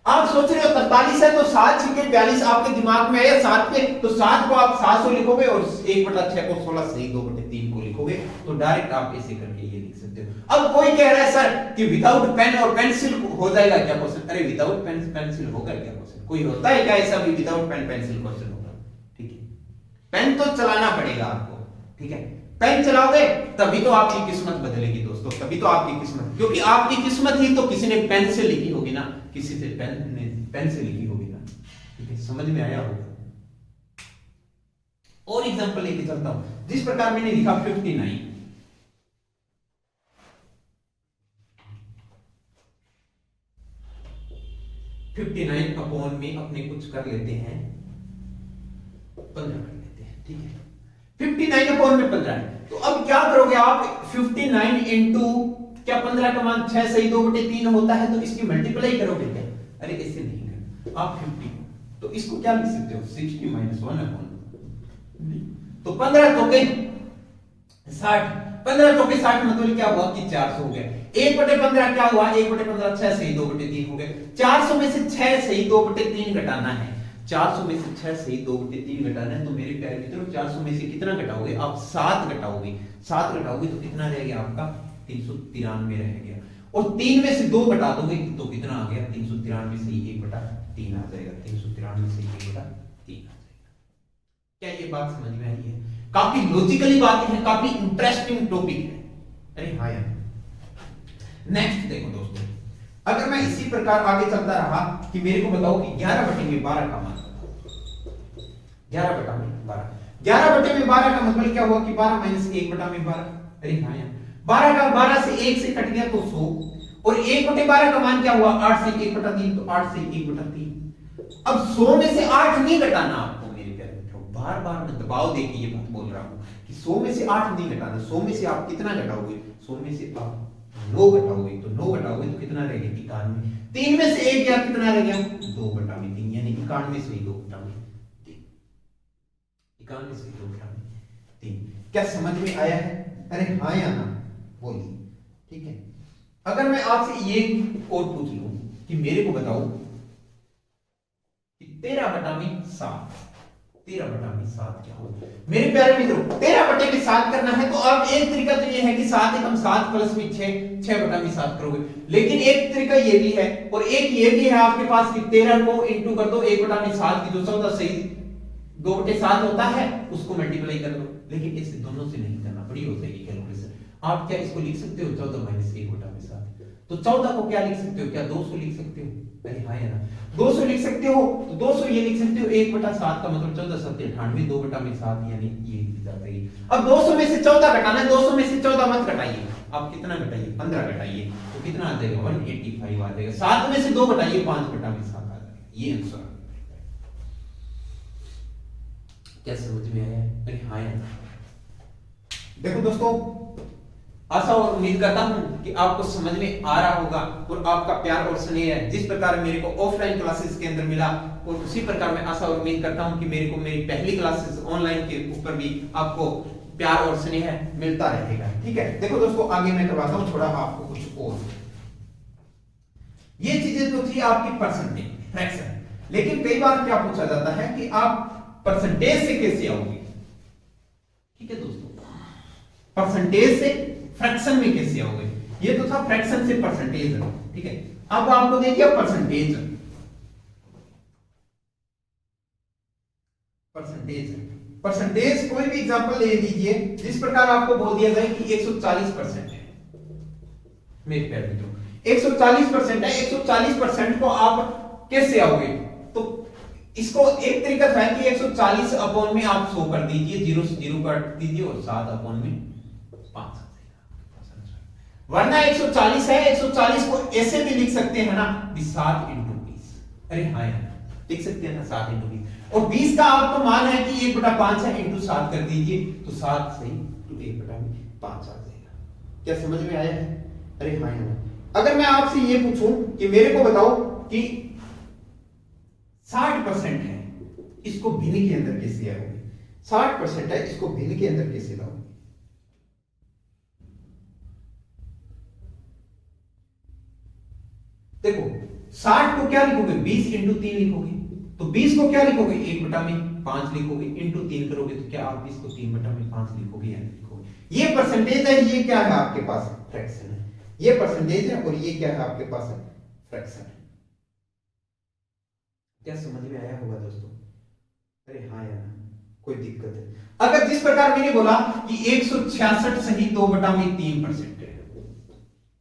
आप सोच रहे हो 43 है तो 7 6 के 42 आपके दिमाग में आया 7 पे, तो 7 को आप 700 लिखोगे और 1 बटा 6 को 16 से 2 बटे 3 को लिखोगे, तो डायरेक्ट आप ऐसे करके ये लिख सकते हो। अब कोई कह रहा है सर कि विदाउट पेन और पेंसिल हो जाएगा क्या क्वेश्चन? अरे विदाउट पेन पेंसिल होगा क्या क्वेश्चन? कोई होता है क्या ऐसा भी विदाउट पेन पेंसिल क्वेश्चन होगा? ठीक है, पेन तो चलाना पड़ेगा आपको, ठीक है। पेन चलाओगे तभी तो आपकी किस्मत बदलेगी दोस्तों, तभी तो आपकी किस्मत, क्योंकि आपकी किस्मत ही तो किसी ने पेन से लिखी होगी ना, किसी से पेन से लिखी होगी ना, ठीक है। समझ में आया होगा। और एग्जांपल लेके चलता हूं, जिस प्रकार मैंने लिखा 59, 59 अपॉन में अपने कुछ कर लेते हैं 15 कर लेते हैं, ठीक है। 59 अपॉन में 15 है, तो अब क्या करोगे आप 59 इंटू क्या 15 का मान 6 सही 2/3 होता है, तो इसकी मल्टीप्लाई करोगे क्या? अरे ऐसे नहीं करना आप 50, तो इसको क्या लिख सकते हो 60 - 1 अपॉन, तो 15 तो के 60, 15 तो के 60 मतलब क्या हुआ कि 400 हो गया। 1/15 क्या हुआ 1/15 6 सही 2/3 हो गए। 400 में से 6 सही 2/3 घटाना है, 400 में से 6 सही 2/3 घटाना है, तो मेरे प्यारे मित्रों 400 में से कितना घटाओगे आप 7 घटाओगे, 7 घटाओगे तो कितना रह गया आपका 393 रह गया, और 3 में से 2 घटा दोगे तो कितना आ गया 393 से 1/3 आ जाएगा, 393 से 1/3 आ जाएगा। क्या ये बात समझ में आई है? काफी लॉजिकली बातें हैं, काफी इंटरेस्टिंग टॉपिक है। अरे हाँ यार, नेक्स्ट देखो दोस्तों, अगर मैं इसी प्रकार आगे चलता रहा कि मेरे को बताओ कि 11/12 का मान बताओ, 11/12 का मतलब क्या हुआ कि 12 - 1/12। अरे हाँ यार, 12 से 1 से कट गया तो 100, और 1/12 का मान क्या हुआ 8 से 1/3, तो 8 से 1/3। अब 100 में से 8 नहीं घटाना आपको मेरे प्यारे मित्रों, बार बार मैं दबाव देके ये बात बोल रहा हूं कि 100 में से 8 नहीं घटाना। 100 में से आप कितना घटाओगे, 100 में से आप 9 घटाओगे, तो 9 घटाओगे तो कितना रह गया 91। 3 में से 1 गया कितना रह गया 2/3, यानी 91 से 2/3, 91 से 2/3। क्या समझ में आया है? अरे हाँ या ना बोलिए, ठीक है। अगर मैं आपसे ये और पूछ लूं कि मेरे को बताओ कि 13/7, 13/7 क्या होगा मेरे प्यारे मित्रों? 13/7 करना है तो आप एक तरीका तो ये है कि 7 एकम 7 प्लस में 6, 6/7 करोगे, लेकिन एक तरीका ये भी है और एक ये भी है आपके पास कि 13 को इंटू कर दो 1/7 की, जो 14 सही 2/7 होता है उसको मल्टीप्लाई कर दो, लेकिन इसे दोनों से नहीं करना, बड़ी हो जाएगी कैलकुलेशन। आप क्या इसको लिख सकते हो 14 - 1/7, तो 14 को क्या लिख सकते हो, क्या 200 लिख सकते हो? अरे हाँ या ना, 200 लिख सकते हो, तो 200 ये लिख सकते हो 1/7 का मतलब 14 7 98, 2/7 यानी ये लिख जाता है। अब 200 में से 14 घटाना है, 200 में से 14 मत घटाइए, आप कितना घटाइए 15 घटाइए, तो कितना आ जाएगा 185 आ जाएगा। 7 में से 2 घटाइए 5/7 आ जाएगा, ये आंसर। क्या समझ में आया? अरे हाँ या ना। देखो दोस्तों, आशा और उम्मीद करता हूं कि आपको समझ में आ रहा होगा, और आपका प्यार और स्नेह है जिस प्रकार मेरे को ऑफलाइन क्लासेस के अंदर मिला, और उसी प्रकार मैं आशा और उम्मीद करता हूं कि मेरे को मेरी पहली क्लासेस ऑनलाइन के ऊपर भी आपको प्यार और स्नेह मिलता रहेगा, ठीक है। देखो दोस्तों, आगे मैं करवाता हूं थोड़ा आपको कुछ और। ये चीजें तो थी आपकी परसेंटेज फ्रैक्शन, लेकिन कई बार क्या पूछा जाता है कि आप परसेंटेज से कैसे आओगे, ठीक है दोस्तों, परसेंटेज से फ्रैक्शन में कैसे आओगे। ये तो था फ्रैक्शन से परसेंटेज, ठीक है। अब आपको दे दिया परसेंटेज, परसेंटेज कोई भी एग्जांपल ले लीजिए, जिस प्रकार आपको बोल दिया जाए कि 140% है मेरे प्यारे मित्रों, 140% है, 140% को आप कैसे आओगे? तो इसको एक तरीका था कि 140 अपॉन में आप 100 कर दीजिए, 0 से 0 काट दीजिए और 7 अपॉन में 5, वरना 140 है, 140 को ऐसे भी लिख सकते हैं ना 7 × 20। अरे हाँ यार, लिख सकते हैं ना 7 × 20, और 20 का आपको मान है कि 1/5 है, इंटू 7 कर दीजिए तो 7 सही तो 1/5 आ जाएगा। क्या समझ में आया है? अरे हाँ यार, अगर मैं आपसे ये पूछूं कि मेरे को बताओ कि 60% है, इसको भिन्न के अंदर कैसे आओगे? 60% है, इसको भिन्न के अंदर कैसे लाओगे? देखो 60 को क्या लिखोगे 20 × 3 लिखोगे, तो 20 को क्या लिखोगे 1/5 लिखोगे, इंटू 3 करोगे तो क्या आप इसको 3/5 लिखोगे या नहीं लिखोगे? ये परसेंटेज है, ये क्या है आपके पास फ्रैक्शन है, ये परसेंटेज है और ये क्या है आपके पास फ्रैक्शन है। क्या समझ में आया होगा दोस्तों? अरे हाँ यार, कोई दिक्कत है? अगर जिस प्रकार मैंने बोला कि 166 सही 2/3% है,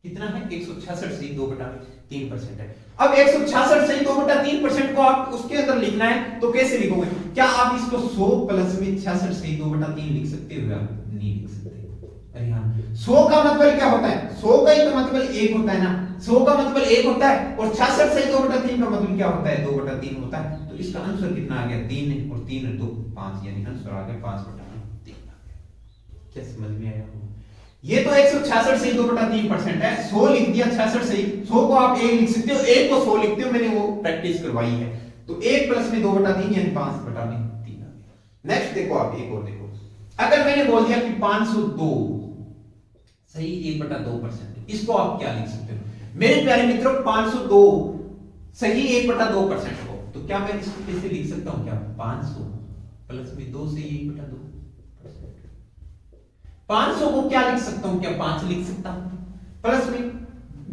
कितना है 166 सही 2/3% है। अब 166 सही 2/3% को आप उसके अंदर लिखना है तो कैसे लिखोगे? क्या आप इसको 100 प्लस में 66 सही 2/3 लिख सकते हो? नहीं लिख सकते। अरे हाँ, 100 का मतलब क्या होता है? 100 का ही तो मतलब 1 होता है ना। 100 का मतलब 1 होता है और 66 से 2/3 का मतलब क्या होता है? 2/3 होता है। तो इसका आंसर कितना आ गया? 3 है और 3 है 2 5, यानी आंसर आ गया 5/3। क्या समझ में आया? ये तो 166 से 2/3% है। 100 लिख दिया 66 से, 100 को आप 1 लिख सकते हो, 1 को 100 लिखते हो, मैंने वो प्रैक्टिस करवाई है। तो 1 प्लस में 2/3 यानी 5/3 आ गया। नेक्स्ट देखो, आप एक और देखो, अगर मैंने बोल दिया कि 502 सही 1/2%, इसको आप क्या लिख सकते हो मेरे प्यारे मित्रों? 502 सही 1/2% को, तो क्या मैं इसको कैसे लिख सकता हूं? क्या 500 प्लस में 2 से 1/2%। 500 को क्या लिख सकता हूं? क्या 5 लिख सकता हूं? प्लस में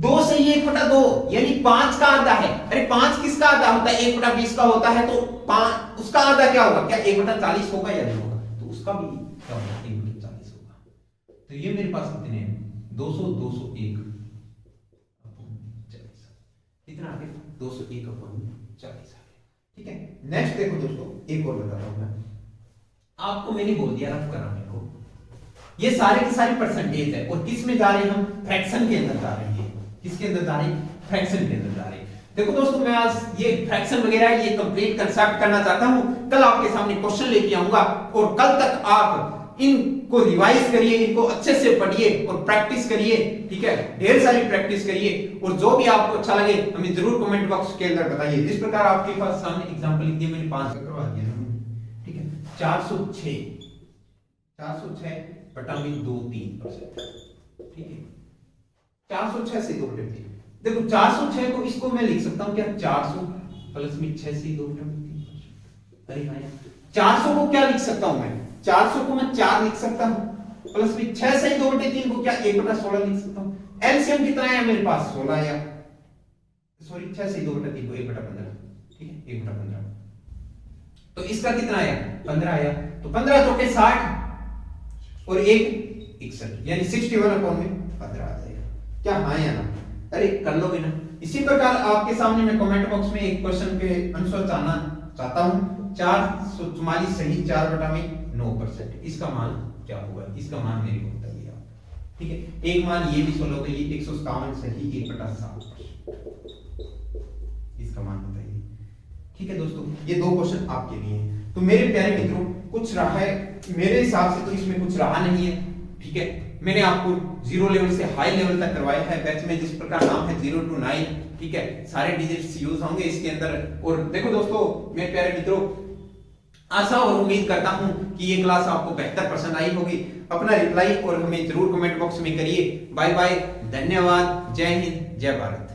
2 से 1/2 यानी 5 का आधा है। अरे 5 किसका आधा होता है? 1/20 का होता है। तो 5 उसका आधा क्या होगा? क्या 1/40 होगा या नहीं होगा? तो उसका भी क्या होगा? 1/40 होगा। तो ये मेरे पास कितने हैं? 200 201 कितना आ गया? 201/40 आ गया। ठीक है, नेक्स्ट देखो दोस्तों, एक और बताता हूं मैं आपको। मैंने बोल दिया रफ कराने को, ये सारे के सारे परसेंटेज है और किस में जा रहे हैं हम? फ्रैक्शन के अंदर जा रहे हैं। किसके अंदर जा रहे हैं? फ्रैक्शन के अंदर जा रहे हैं। देखो दोस्तों, मैं आज ये फ्रैक्शन वगैरह ये कंप्लीट कंसेप्ट करना चाहता हूं। कल आपके सामने क्वेश्चन लेके आऊंगा और कल तक आप इनको रिवाइज करिए, इनको अच्छे से पढ़िए और प्रैक्टिस करिए। ठीक है, ढेर सारी प्रैक्टिस करिए और जो भी आपको अच्छा लगे हमें जरूर कमेंट बॉक्स के अंदर बताइए। जिस प्रकार आपके पास सामने एग्जांपल लिख दिया मैंने, 5 करवा दिया। ठीक है, 406 बटा में 2-3%। ठीक है, 406 से 2/3। देखो 406 को इसको मैं लिख सकता हूं क्या? 400 प्लस में 6 से 2/3। अरे हाँ, 400 को क्या लिख सकता हूं मैं? 400 को मैं 4 लिख सकता हूं प्लस में 6 से 2/3 को क्या 1/16 लिख सकता हूं। एलसीएम कितना है मेरे पास? 16 या सॉरी 6 से 2/3 को 1/15। ठीक है, 1/15। तो इसका कितना आया? 15 आया। तो 15 चौके 60 और 1 61 यानी 61/15 आ जाएगा। क्या हाँ या ना? अरे कर लोगे ना? इसी प्रकार आपके सामने मैं कमेंट बॉक्स में एक क्वेश्चन के आंसर जानना चाहता हूं। 444 सही 4/9%, इसका मान क्या होगा? इसका मान मेरे को बताइए आप। ठीक है, एक मान ये भी सोल्व करिए, 157 सही 1/7%, इसका मान बताइए। ठीक है दोस्तों, ये 2 क्वेश्चन आपके लिए हैं। तो मेरे प्यारे मित्रों, कुछ रहा है मेरे हिसाब से तो इसमें कुछ रहा नहीं है। ठीक है, मैंने आपको 0 लेवल से हाई लेवल तक करवाया है। बैच में जिस प्रकार नाम है 0 to 9, ठीक है, सारे डिजिट्स यूज होंगे इसके अंदर। और देखो दोस्तों, मेरे प्यारे मित्रों, आशा और उम्मीद करता हूं कि ये क्लास आपको बेहतर पसंद आई होगी। अपना रिप्लाई और हमें जरूर कमेंट बॉक्स में करिए। बाय बाय, धन्यवाद, जय हिंद, जय भारत।